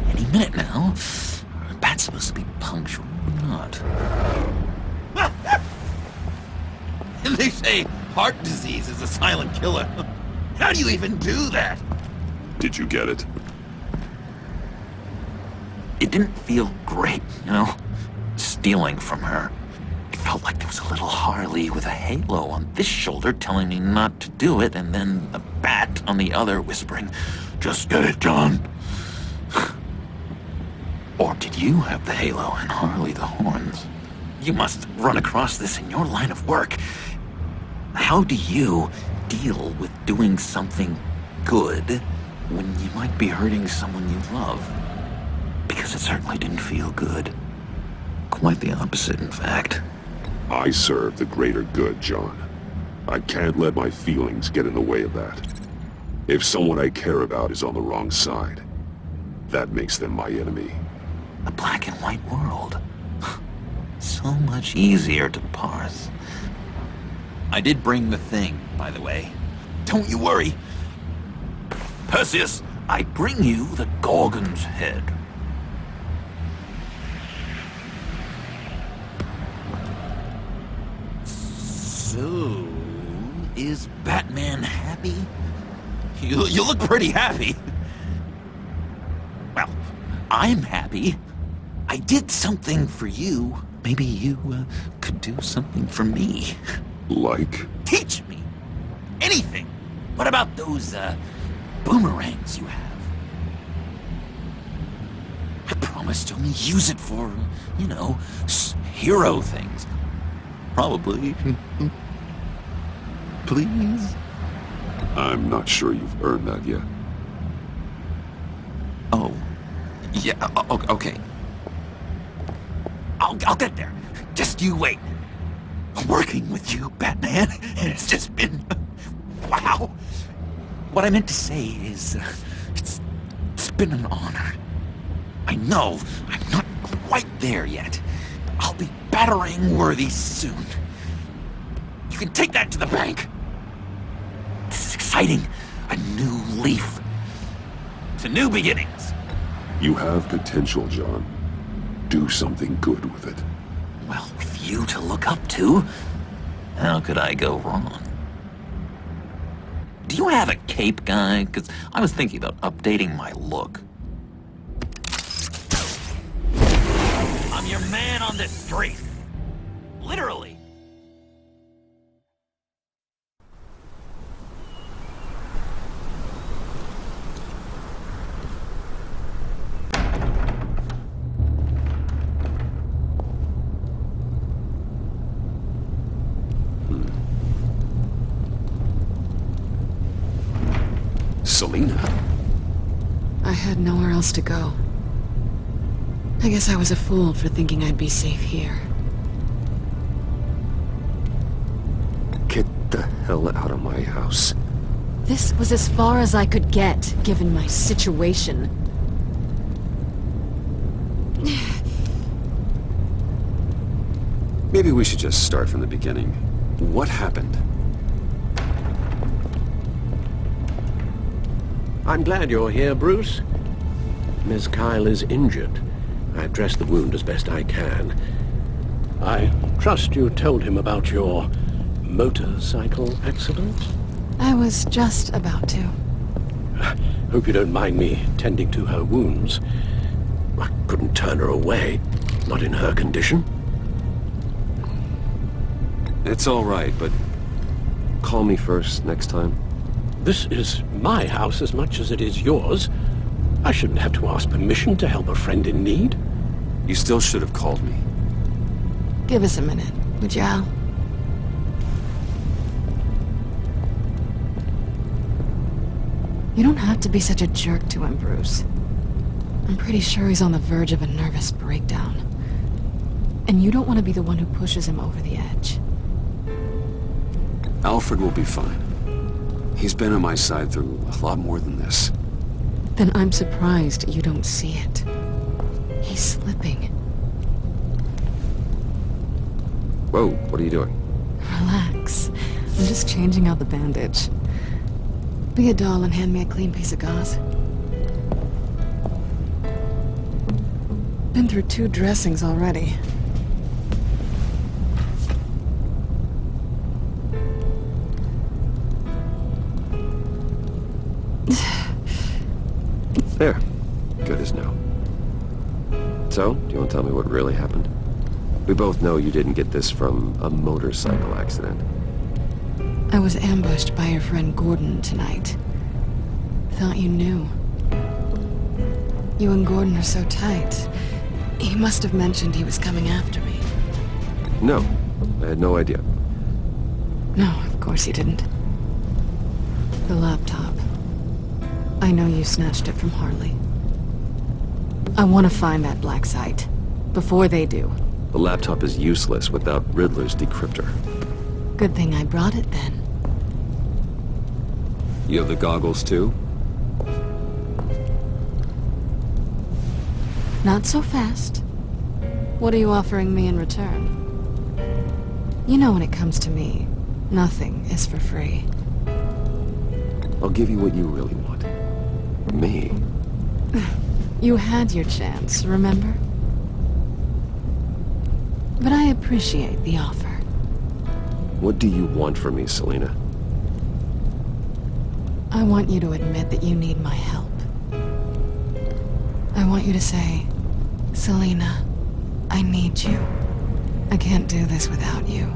Any minute now. Bat's supposed to be punctual or not. They say heart disease is a silent killer. How do you even do that? Did you get it? It didn't feel great, you know? Stealing from her. It felt like there was a little Harley with a halo on this shoulder telling me not to do it, and then a bat on the other whispering, "Just get it done." Or did you have the halo and Harley the horns? You must run across this in your line of work. How do you deal with doing something good when you might be hurting someone you love? Because it certainly didn't feel good. Quite the opposite, in fact. I serve the greater good, John. I can't let my feelings get in the way of that. If someone I care about is on the wrong side, that makes them my enemy. A black and white world. So much easier to parse. I did bring the thing, by the way. Don't you worry. Perseus, I bring you the Gorgon's head. So, is Batman happy? You look pretty happy. Well, I'm happy. I did something for you. Maybe you could do something for me. Like? Teach me. Anything. What about those boomerangs you have? I promised to only use it for, you know, hero things. Probably. Please? I'm not sure you've earned that yet. Oh. Yeah, okay. I'll get there. Just you wait. Working with you, Batman, and it's just been... wow. What I meant to say is, it's been an honor. I know I'm not quite there yet. I'll be battering worthy soon. You can take that to the bank. This is exciting. A new leaf. To new beginnings. You have potential, John. Do something good with it. Well, with you to look up to, how could I go wrong? Do you have a cape, guy? Because I was thinking about updating my look. I'm your man on this street. Literally. Selina? I had nowhere else to go. I guess I was a fool for thinking I'd be safe here. Get the hell out of my house. This was as far as I could get, given my situation. Maybe we should just start from the beginning. What happened? I'm glad you're here, Bruce. Miss Kyle is injured. I've dressed the wound as best I can. I trust you told him about your motorcycle accident? I was just about to. Hope you don't mind me tending to her wounds. I couldn't turn her away, not in her condition. It's all right, but call me first next time. This is my house as much as it is yours. I shouldn't have to ask permission to help a friend in need. You still should have called me. Give us a minute, would you, Al? You don't have to be such a jerk to him, Bruce. I'm pretty sure he's on the verge of a nervous breakdown. And you don't want to be the one who pushes him over the edge. Alfred will be fine. He's been on my side through a lot more than this. Then I'm surprised you don't see it. He's slipping. Whoa, what are you doing? Relax. I'm just changing out the bandage. Be a doll and hand me a clean piece of gauze. Been through 2 dressings already. There. Good as new. So, do you want to tell me what really happened? We both know you didn't get this from a motorcycle accident. I was ambushed by your friend Gordon tonight. Thought you knew. You and Gordon are so tight. He must have mentioned he was coming after me. No, I had no idea. No, of course you didn't. The laptop. I know you snatched it from Harley. I want to find that black site. Before they do. The laptop is useless without Riddler's decryptor. Good thing I brought it then. You have the goggles too? Not so fast. What are you offering me in return? You know when it comes to me, nothing is for free. I'll give you what you really want. Me. You had your chance, remember? But I appreciate the offer. What do you want from me, Selina? I want you to admit that you need my help. I want you to say, Selina, I need you. I can't do this without you.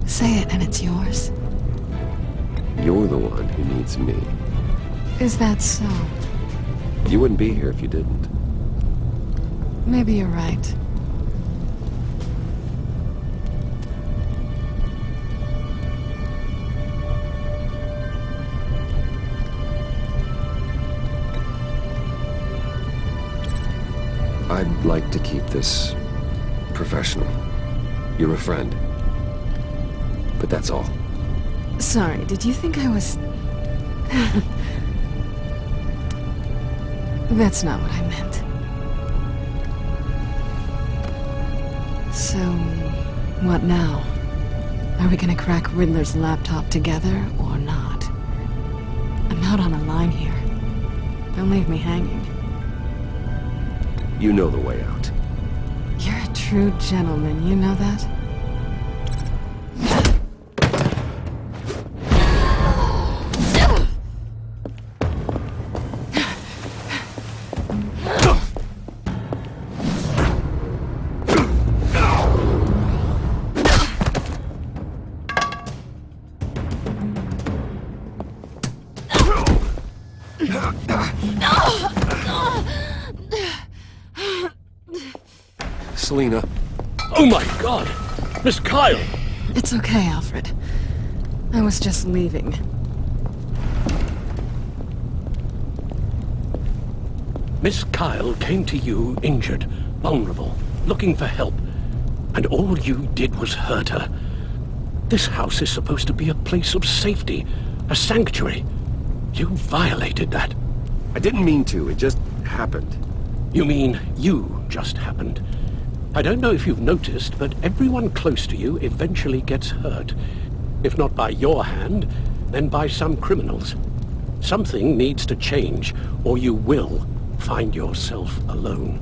Say it and it's yours. You're the one who needs me. Is that so? You wouldn't be here if you didn't. Maybe you're right. I'd like to keep this professional. You're a friend. But that's all. Sorry, did you think I was... That's not what I meant. So, what now? Are we gonna crack Riddler's laptop together, or not? I'm out on a line here. Don't leave me hanging. You know the way out. You're a true gentleman, you know that? Selina. Oh my God! Miss Kyle! It's okay, Alfred. I was just leaving. Miss Kyle came to you injured, vulnerable, looking for help. And all you did was hurt her. This house is supposed to be a place of safety, a sanctuary. You violated that. I didn't mean to, it just happened. You mean you just happened? I don't know if you've noticed, but everyone close to you eventually gets hurt. If not by your hand, then by some criminals. Something needs to change, or you will find yourself alone.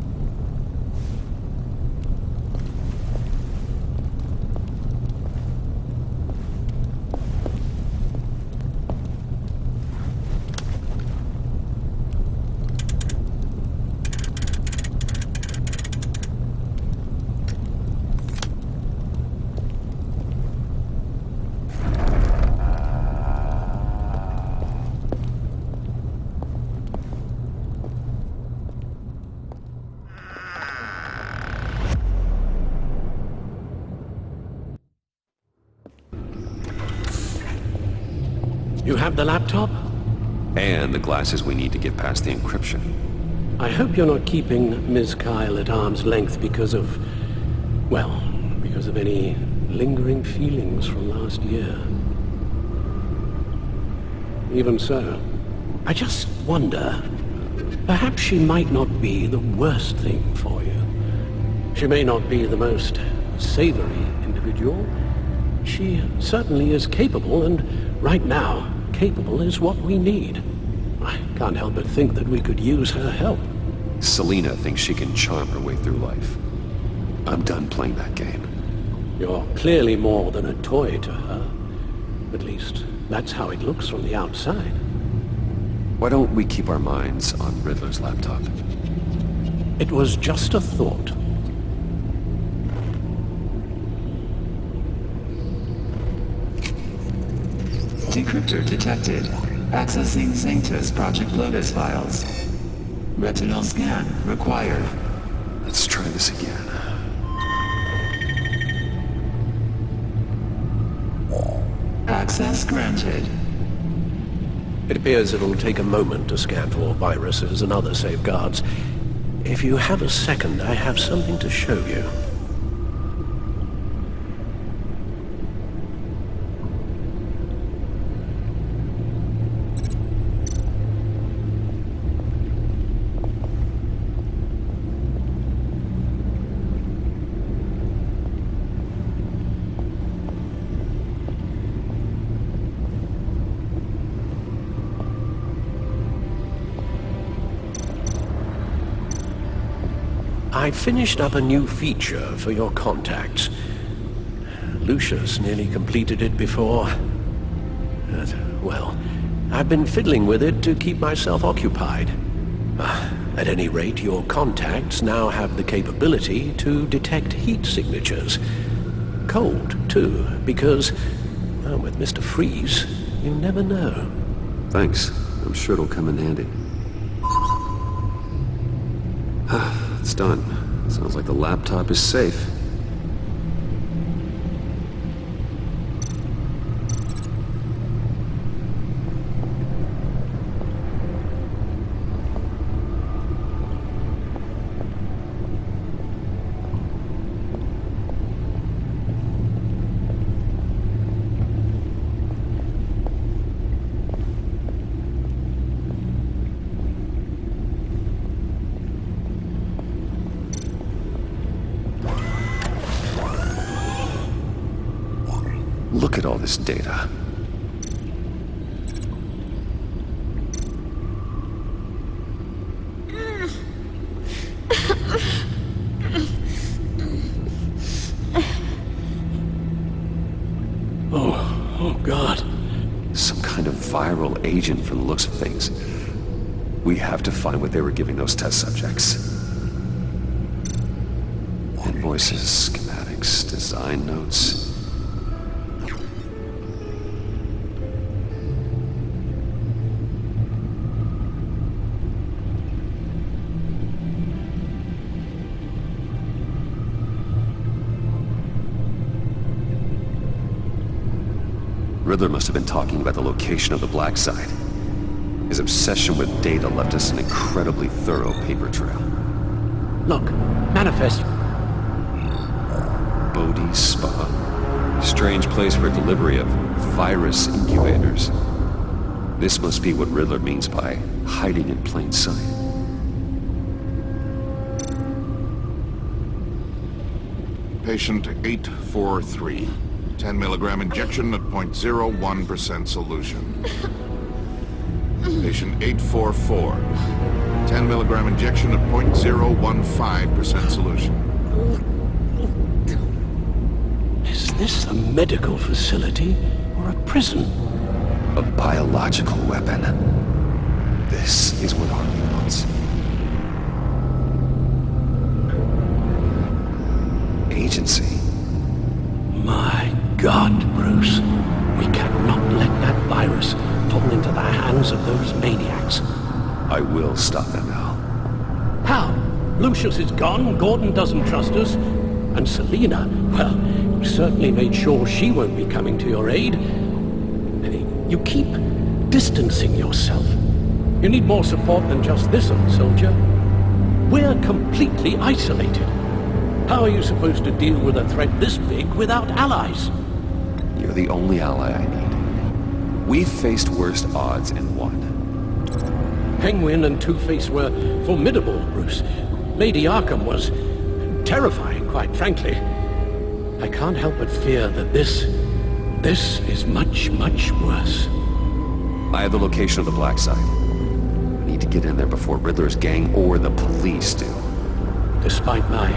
You have the laptop? And the glasses we need to get past the encryption. I hope you're not keeping Ms. Kyle at arm's length because of any lingering feelings from last year. Even so, I just wonder, perhaps she might not be the worst thing for you. She may not be the most savory individual. She certainly is capable, and right now, capable is what we need. I can't help but think that we could use her help. Selina thinks she can charm her way through life. I'm done playing that game. You're clearly more than a toy to her. At least, that's how it looks from the outside. Why don't we keep our minds on Riddler's laptop? It was just a thought. Decryptor detected. Accessing Sanctus Project Lotus files. Retinal scan required. Let's try this again. Access granted. It appears it'll take a moment to scan for viruses and other safeguards. If you have a second, I have something to show you. I finished up a new feature for your contacts. Lucius nearly completed it before. Well, I've been fiddling with it to keep myself occupied. At any rate, your contacts now have the capability to detect heat signatures. Cold, too, because, well, with Mr. Freeze, you never know. Thanks. I'm sure it'll come in handy. It's done. Sounds like the laptop is safe. this data. Oh God. Some kind of viral agent from the looks of things. We have to find what they were giving those test subjects. Invoices, schematics, design notes. Riddler must have been talking about the location of the black site. His obsession with data left us an incredibly thorough paper trail. Look, manifest. Bodhi Spa. Strange place for delivery of virus incubators. This must be what Riddler means by hiding in plain sight. Patient 843. 10 milligram injection at 0.01% solution. Patient 844. 10 milligram injection at 0.015% solution. Is this a medical facility or a prison? A biological weapon. This is what Harvey wants. Agency. My God, Bruce. We cannot let that virus fall into the hands of those maniacs. I will stop them, Al. How? Lucius is gone, Gordon doesn't trust us, and Selina, well, you certainly made sure she won't be coming to your aid. You keep distancing yourself. You need more support than just this old soldier. We're completely isolated. How are you supposed to deal with a threat this big without allies? You're the only ally I need. We've faced worst odds and won. Penguin and Two-Face were formidable, Bruce. Lady Arkham was terrifying, quite frankly. I can't help but fear that this is much, much worse. I have the location of the black site. I need to get in there before Riddler's gang or the police do. Despite my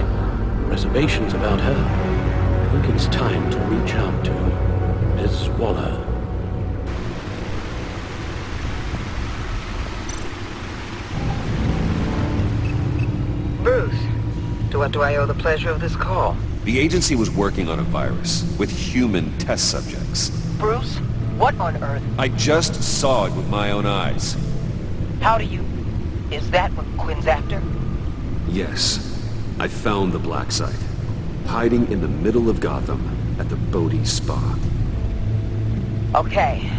reservations about her, I think it's time to reach out to Ms. Waller. Bruce, to what do I owe the pleasure of this call? The agency was working on a virus with human test subjects. Bruce, what on earth? I just saw it with my own eyes. How do you... Is that what Quinn's after? Yes. I found the black site. Hiding in the middle of Gotham at the Bodhi Spa. Okay.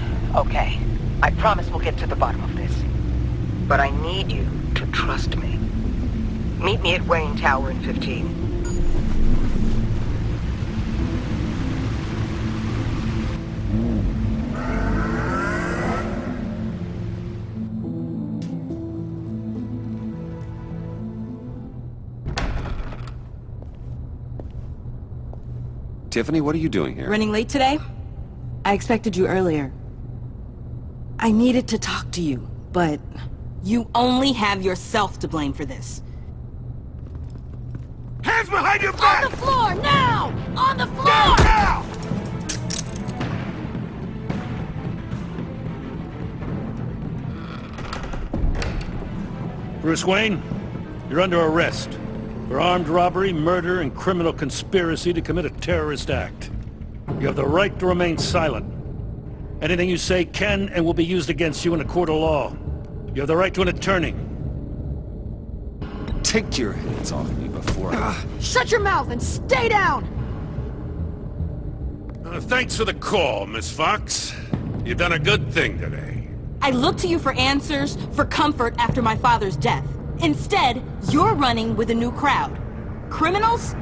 I promise we'll get to the bottom of this. But I need you to trust me. Meet me at Wayne Tower in 15. Tiffany, what are you doing here? Running late today? I expected you earlier. I needed to talk to you, but you only have yourself to blame for this. Hands behind your back! On the floor, now! On the floor! Now! Bruce Wayne, you're under arrest for armed robbery, murder, and criminal conspiracy to commit a terrorist act. You have the right to remain silent. Anything you say can and will be used against you in a court of law. You have the right to an attorney. Take your hands off me before I... Shut your mouth and stay down! Thanks for the call, Miss Fox. You've done a good thing today. I look to you for answers, for comfort after my father's death. Instead, you're running with a new crowd. Criminals?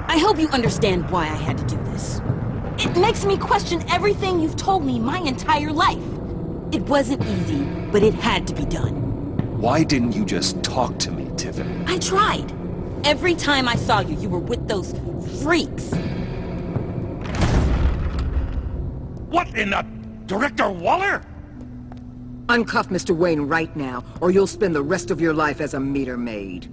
I hope you understand why I had to do this. It makes me question everything you've told me my entire life. It wasn't easy, but it had to be done. Why didn't you just talk to me, Tiffany? I tried. Every time I saw you, you were with those freaks. What in the... Director Waller? Uncuff Mr. Wayne right now, or you'll spend the rest of your life as a meter maid.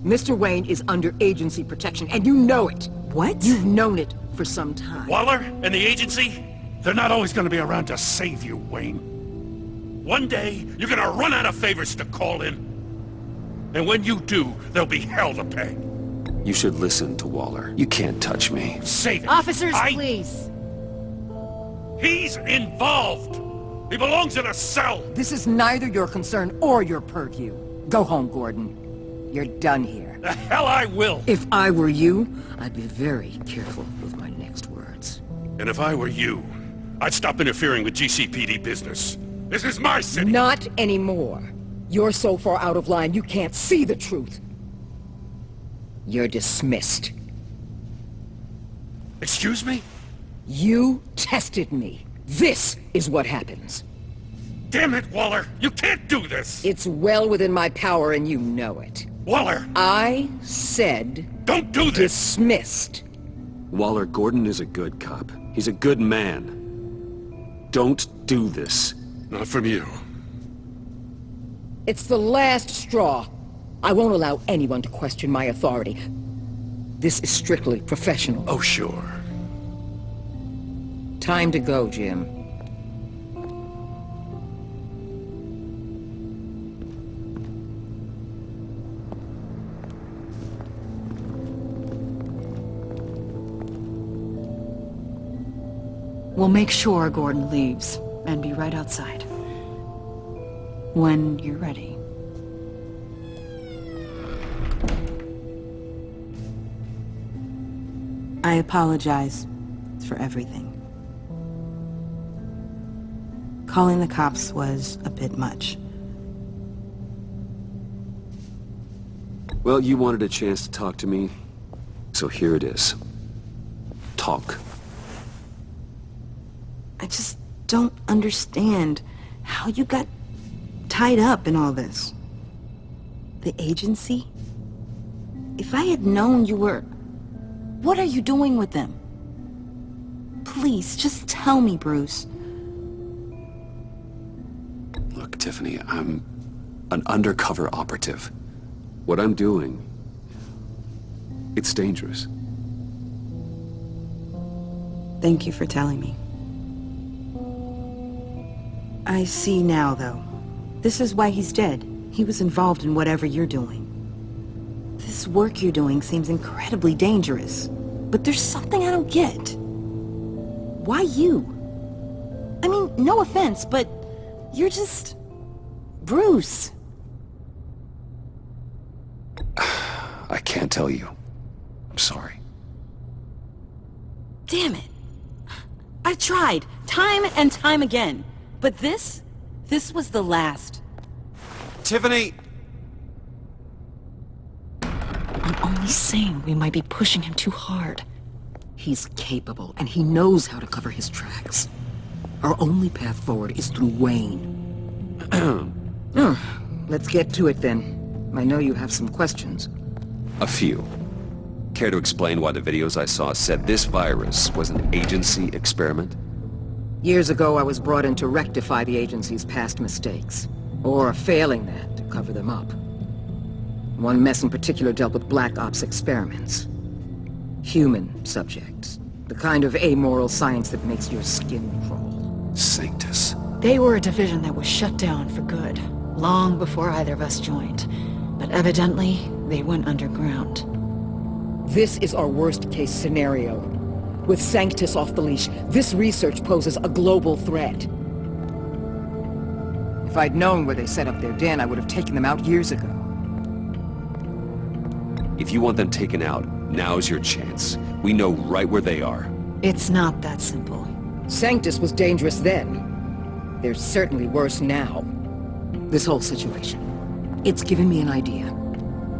Mr. Wayne is under agency protection, and you know it. What? You've known it for some time. Waller and the agency? They're not always gonna be around to save you, Wayne. One day, you're gonna run out of favors to call in. And when you do, there'll be hell to pay. You should listen to Waller. You can't touch me. Save it. Officers, please. He's involved. He belongs in a cell. This is neither your concern or your purview. Go home, Gordon. You're done here. The hell I will. If I were you, I'd be very careful with my next words. And if I were you, I'd stop interfering with GCPD business. This is my city. Not anymore. You're so far out of line you can't see the truth. You're dismissed. Excuse me? You tested me. This is what happens. Damn it, Waller! You can't do this! It's well within my power and you know it. Waller! I said... Don't do this! Dismissed. Waller, Gordon is a good cop. He's a good man. Don't do this. Not from you. It's the last straw. I won't allow anyone to question my authority. This is strictly professional. Oh, sure. Time to go, Jim. We'll make sure Gordon leaves, and be right outside. When you're ready. I apologize for everything. Calling the cops was a bit much. Well, you wanted a chance to talk to me, so here it is. Talk. I just don't understand how you got tied up in all this. The agency? If I had known you were... What are you doing with them? Please, just tell me, Bruce. Look, Tiffany, I'm an undercover operative. What I'm doing, it's dangerous. Thank you for telling me. I see now, though. This is why he's dead. He was involved in whatever you're doing. This work you're doing seems incredibly dangerous. But there's something I don't get. Why you? I mean, no offense, but you're just... Bruce. I can't tell you. I'm sorry. Damn it. I've tried, time and time again. But this was the last. Tiffany! I'm only saying we might be pushing him too hard. He's capable, and he knows how to cover his tracks. Our only path forward is through Wayne. Let's get to it then. I know you have some questions. A few. Care to explain why the videos I saw said this virus was an agency experiment? Years ago, I was brought in to rectify the agency's past mistakes. Or failing that, to cover them up. One mess in particular dealt with Black Ops experiments. Human subjects. The kind of amoral science that makes your skin crawl. Sanctus. They were a division that was shut down for good, long before either of us joined. But evidently, they went underground. This is our worst-case scenario. With Sanctus off the leash, this research poses a global threat. If I'd known where they set up their den, I would have taken them out years ago. If you want them taken out, now's your chance. We know right where they are. It's not that simple. Sanctus was dangerous then. They're certainly worse now. This whole situation, it's given me an idea.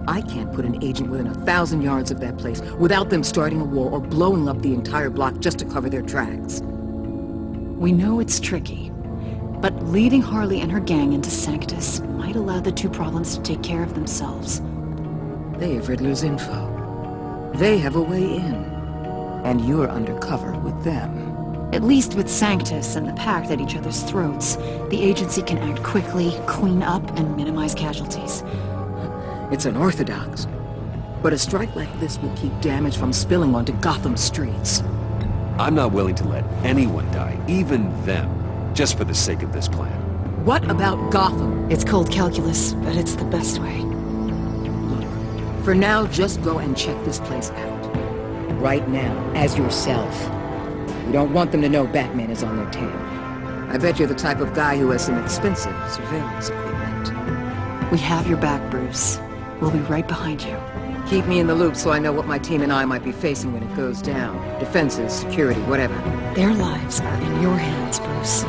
I can't put an agent within 1,000 yards of that place without them starting a war or blowing up the entire block just to cover their tracks. We know it's tricky, but leading Harley and her gang into Sanctus might allow the two problems to take care of themselves. They have Riddler's info. They have a way in. And you're undercover with them. At least with Sanctus and the Pact at each other's throats, the agency can act quickly, clean up, and minimize casualties. It's unorthodox. But a strike like this will keep damage from spilling onto Gotham streets. I'm not willing to let anyone die, even them, just for the sake of this plan. What about Gotham? It's cold calculus, but it's the best way. Look, for now, just go and check this place out. Right now, as yourself. You don't want them to know Batman is on their tail. I bet you're the type of guy who has some expensive surveillance equipment. We have your back, Bruce. We'll be right behind you. Keep me in the loop so I know what my team and I might be facing when it goes down. Defenses, security, whatever. Their lives are in your hands, Bruce.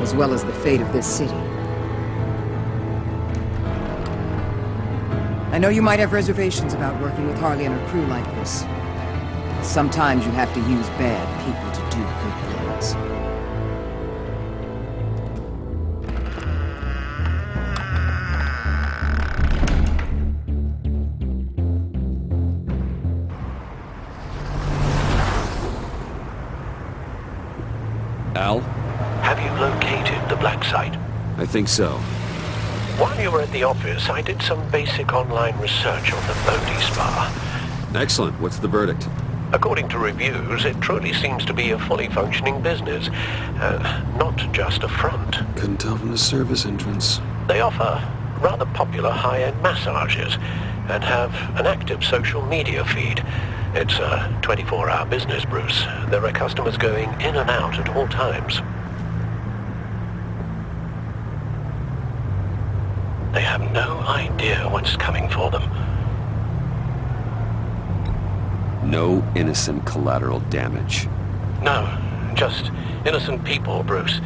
As well as the fate of this city. I know you might have reservations about working with Harley and her crew like this. Sometimes you have to use bad people to do good things. Al? Have you located the black site? I think so. While you were at the office, I did some basic online research on the Bodhi Spa. Excellent. What's the verdict? According to reviews, it truly seems to be a fully functioning business, not just a front. Couldn't tell from the service entrance. They offer rather popular high-end massages and have an active social media feed. It's a 24-hour business, Bruce. There are customers going in and out at all times. They have no idea what's coming for them. No innocent collateral damage. No, just innocent people, Bruce.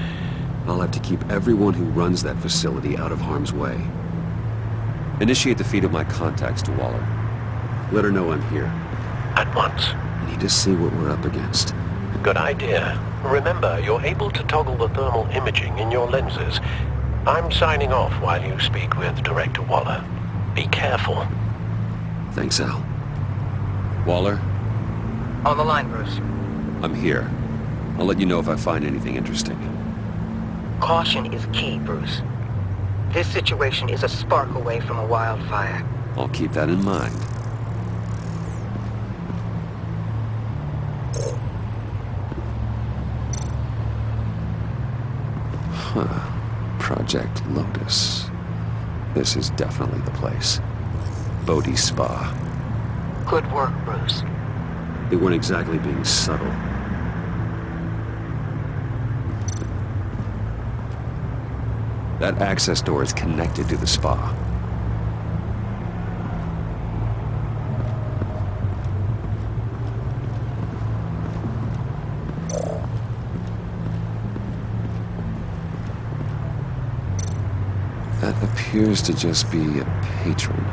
I'll have to keep everyone who runs that facility out of harm's way. Initiate the feed of my contacts to Waller. Let her know I'm here. At once. I need to see what we're up against. Good idea. Remember, you're able to toggle the thermal imaging in your lenses. I'm signing off while you speak with Director Waller. Be careful. Thanks, Al. Waller? On the line, Bruce. I'm here. I'll let you know if I find anything interesting. Caution is key, Bruce. This situation is a spark away from a wildfire. I'll keep that in mind. Huh. Project Lotus. This is definitely the place. Bodhi Spa. Good work, Bruce. They weren't exactly being subtle. That access door is connected to the spa. That appears to just be a patron.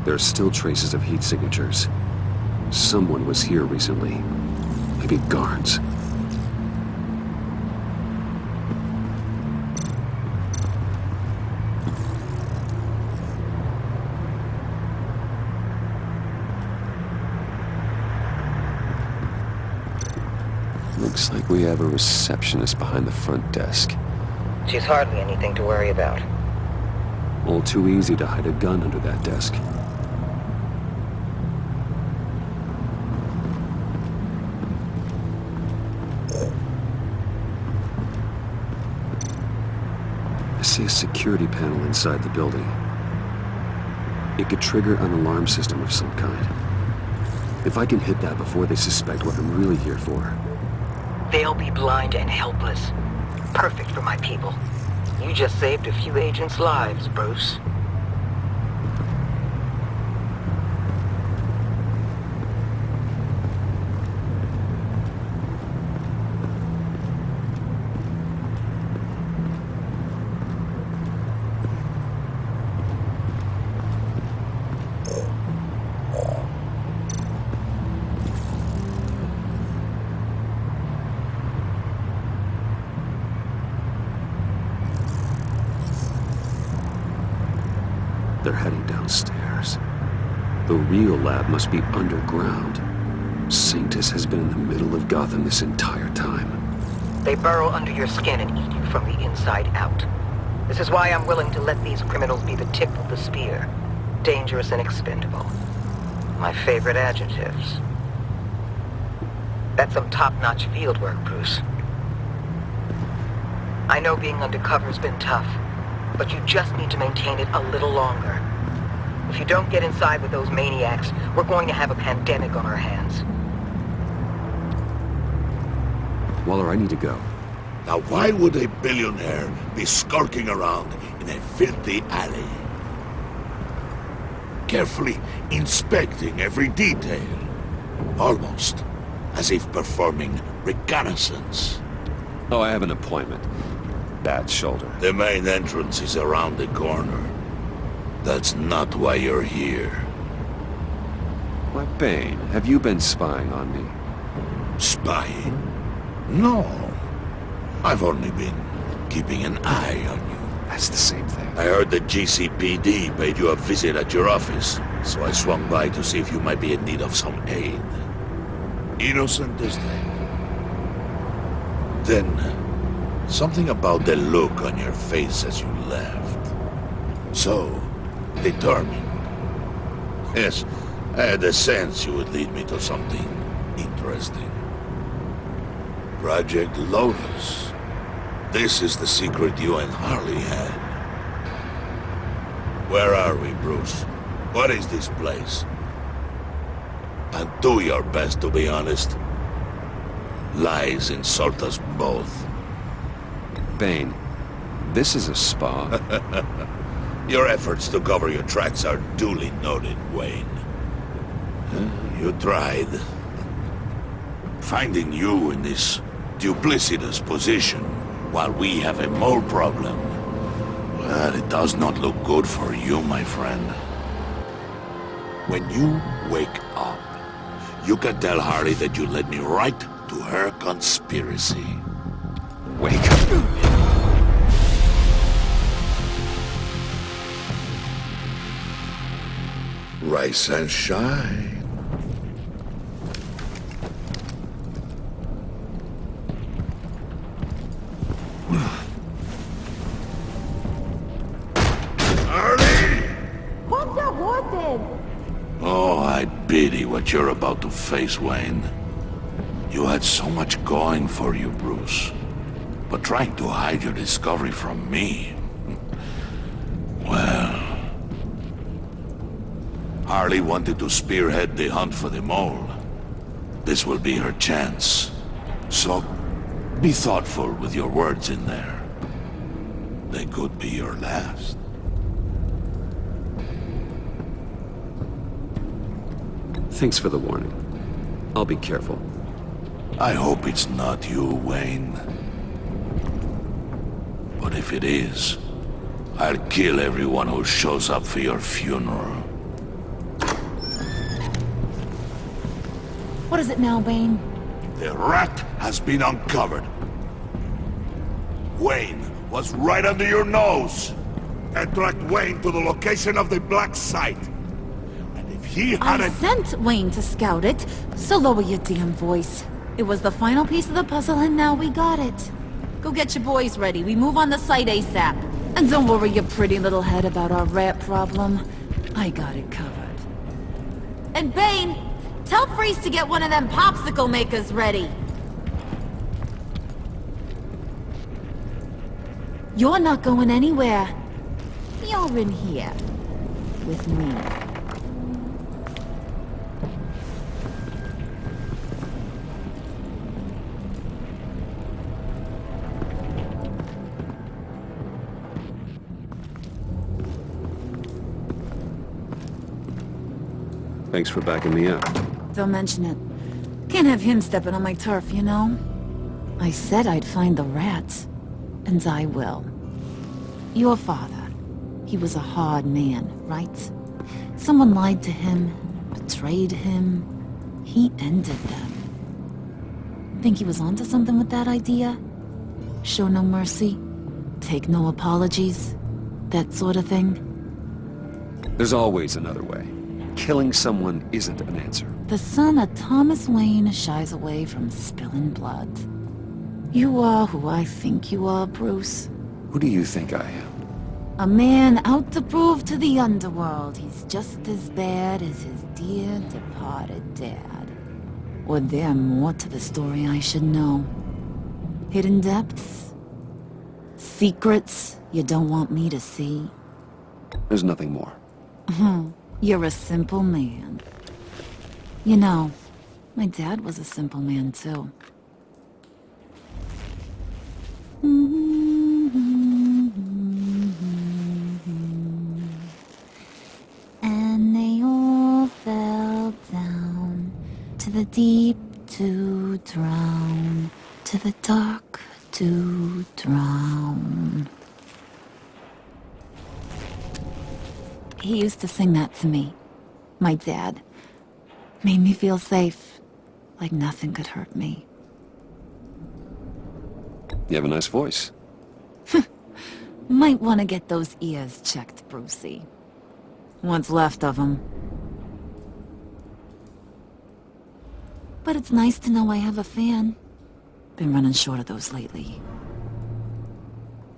There are still traces of heat signatures. Someone was here recently. Maybe guards. Looks like we have a receptionist behind the front desk. She's hardly anything to worry about. All too easy to hide a gun under that desk. I see a security panel inside the building. It could trigger an alarm system of some kind. If I can hit that before they suspect what I'm really here for. They'll be blind and helpless. Perfect for my people. You just saved a few agents' lives, Bruce. They're heading downstairs. The real lab must be underground. Sanctus has been in the middle of Gotham this entire time. They burrow under your skin and eat you from the inside out. This is why I'm willing to let these criminals be the tip of the spear. Dangerous and expendable. My favorite adjectives. That's some top-notch field work, Bruce. I know being undercover's been tough, but you just need to maintain it a little longer. If you don't get inside with those maniacs, we're going to have a pandemic on our hands. Waller, I need to go. Now why would a billionaire be skulking around in a filthy alley? Carefully inspecting every detail. Almost as if performing reconnaissance. Oh, I have an appointment. Bad shoulder. The main entrance is around the corner. That's not why you're here. Why, Bane, have you been spying on me? Spying? No. I've only been keeping an eye on you. That's the same thing. I heard the GCPD paid you a visit at your office, so I swung by to see if you might be in need of some aid. Innocent as they. Then, something about the look on your face as you left. So, determined. Yes, I had a sense you would lead me to something interesting. Project Lotus. This is the secret you and Harley had. Where are we, Bruce? What is this place? And do your best to be honest. Lies insult us both. Bane, this is a spa. Your efforts to cover your tracks are duly noted, Wayne. You tried. Finding you in this duplicitous position while we have a mole problem. Well, it does not look good for you, my friend. When you wake up, you can tell Harley that you led me right to her conspiracy. Wake up. Rise and shine. Oh, I pity what you're about to face, Wayne. You had so much going for you, Bruce. But trying to hide your discovery from me... Well... Harley wanted to spearhead the hunt for the mole. This will be her chance. So, be thoughtful with your words in there. They could be your last. Thanks for the warning. I'll be careful. I hope it's not you, Wayne. But if it is, I'll kill everyone who shows up for your funeral. What is it now, Bane? The rat has been uncovered. Wayne was right under your nose. And tracked Wayne to the location of the black site. And if he hadn't... I sent Wayne to scout it, so lower your damn voice. It was the final piece of the puzzle and now we got it. Go get your boys ready. We move on the site ASAP. And don't worry your pretty little head about our rat problem. I got it covered. And Bane, tell Freeze to get one of them popsicle makers ready. You're not going anywhere. You're in here. With me. Thanks for backing me up. Don't mention it. Can't have him stepping on my turf, you know? I said I'd find the rats. And I will. Your father. He was a hard man, right? Someone lied to him, betrayed him. He ended them. Think he was onto something with that idea? Show no mercy? Take no apologies? That sort of thing? There's always another way. Killing someone isn't an answer. The son of Thomas Wayne shies away from spilling blood. You are who I think you are, Bruce. Who do you think I am? A man out to prove to the underworld he's just as bad as his dear departed dad. Or there more to the story I should know. Hidden depths? Secrets you don't want me to see? There's nothing more. You're a simple man. You know, my dad was a simple man too. And they all fell down to the deep to drown, to the dark to drown. He used to sing that to me. My dad. Made me feel safe, like nothing could hurt me. You have a nice voice. Might want to get those ears checked, Brucey. What's left of them. But it's nice to know I have a fan. Been running short of those lately.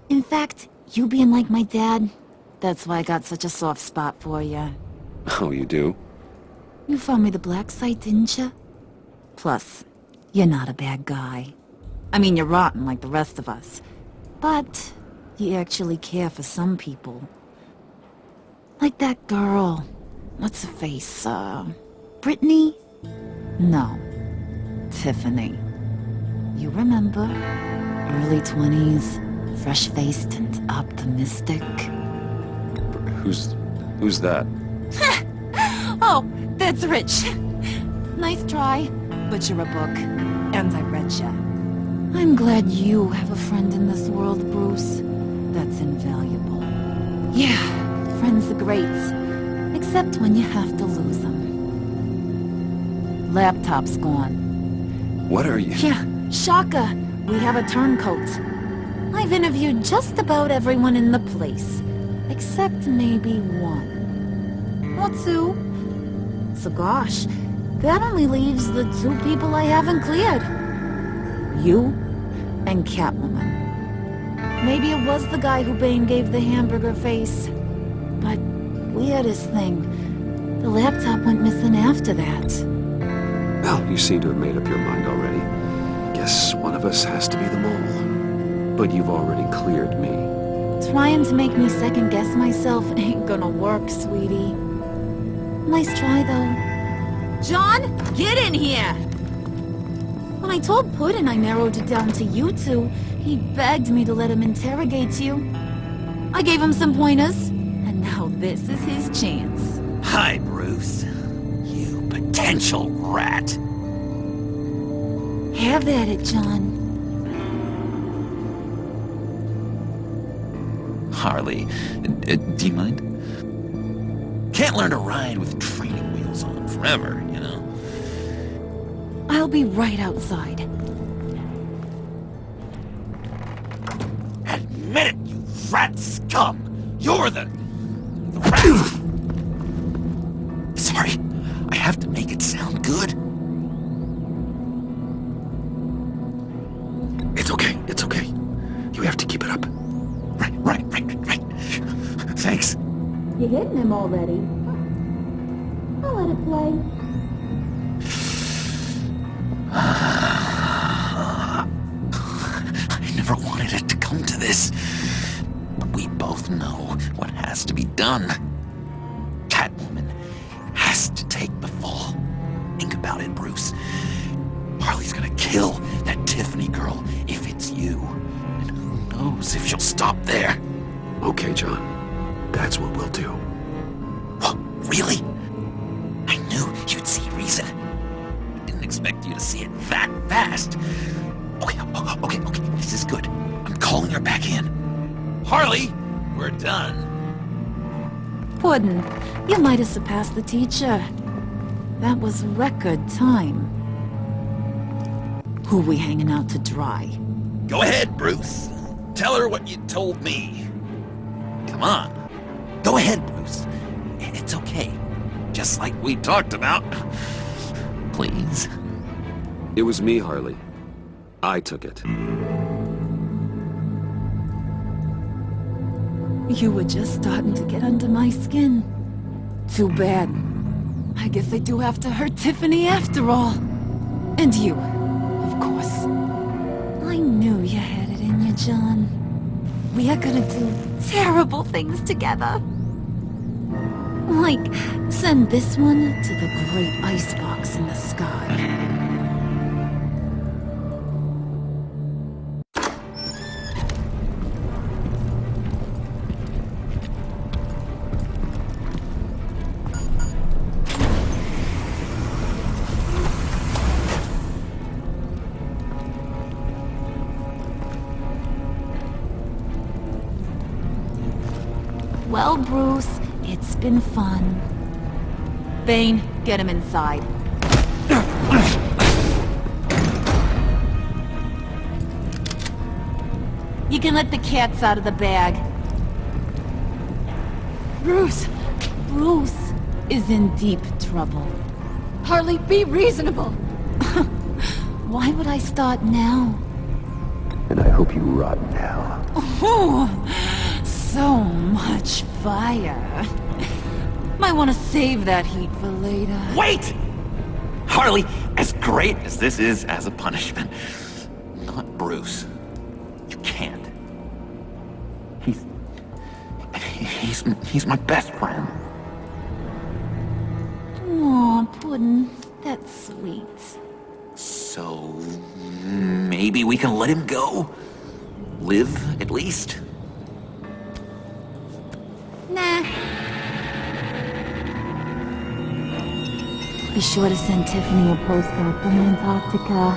In fact, you being like my dad, that's why I got such a soft spot for you. Oh, you do? You found me the black site, didn't you? Plus, you're not a bad guy. I mean, you're rotten like the rest of us. But you actually care for some people. Like that girl. What's her face? Brittany? No. Tiffany. You remember? Early 20s, fresh-faced and optimistic. Who's that? Oh, that's Rich. Nice try, but you're a book, and I read ya. I'm glad you have a friend in this world, Bruce. That's invaluable. Yeah, friends are great, except when you have to lose them. Laptop's gone. What are you? Yeah, shocker. We have a turncoat. I've interviewed just about everyone in the place, except maybe one. Or two. So gosh, that only leaves the two people I haven't cleared. You and Catwoman. Maybe it was the guy who Bane gave the hamburger face. But weirdest thing, the laptop went missing after that. Well, you seem to have made up your mind already. Guess one of us has to be the mole. But you've already cleared me. Trying to make me second-guess myself ain't gonna work, sweetie. Nice try, though. John, get in here! When I told Puddin' I narrowed it down to you two, he begged me to let him interrogate you. I gave him some pointers, and now this is his chance. Hi, Bruce. You potential rat. Have at it, John. Harley, do you mind? Can't learn to ride with training wheels on forever, you know? I'll be right outside. Admit it, you rat scum! You're the rat! Sorry, I have to make it sound good. It's okay, it's okay. You have to keep it up. Right. Thanks. You hitting him already? I'll let it play. I never wanted it to come to this. But we both know what has to be done. Catwoman has to take the fall. Think about it, Bruce. Harley's gonna kill that Tiffany girl if it's you. And who knows if she'll stop there. Okay, John. That's what we'll do. What? Really? I knew you'd see reason. I didn't expect you to see it that fast. Okay. This is good. I'm calling her back in. Harley, we're done. Puddin', you might have surpassed the teacher. That was record time. Who we hanging out to dry? Go ahead, Bruce. Tell her what you told me. Come on. Go ahead, Bruce. It's okay. Just like we talked about. Please. It was me, Harley. I took it. You were just starting to get under my skin. Too bad. I guess I do have to hurt Tiffany after all. And you, of course. I knew you had it in you, John. We are gonna do terrible things together. Like, send this one to the great icebox in the sky. Well, Bruce, it's been fun. Bane, get him inside. You can let the cats out of the bag. Bruce! Bruce is in deep trouble. Harley, be reasonable! Why would I start now? And I hope you rot now. Oh, so much fire. Might want to save that heat for later. Wait! Harley, as great as this is as a punishment, not Bruce. You can't. He's my best friend. Aw, Puddin', that's sweet. So, maybe we can let him go? Live, at least? Nah. Be sure to send Tiffany a postcard from Antarctica.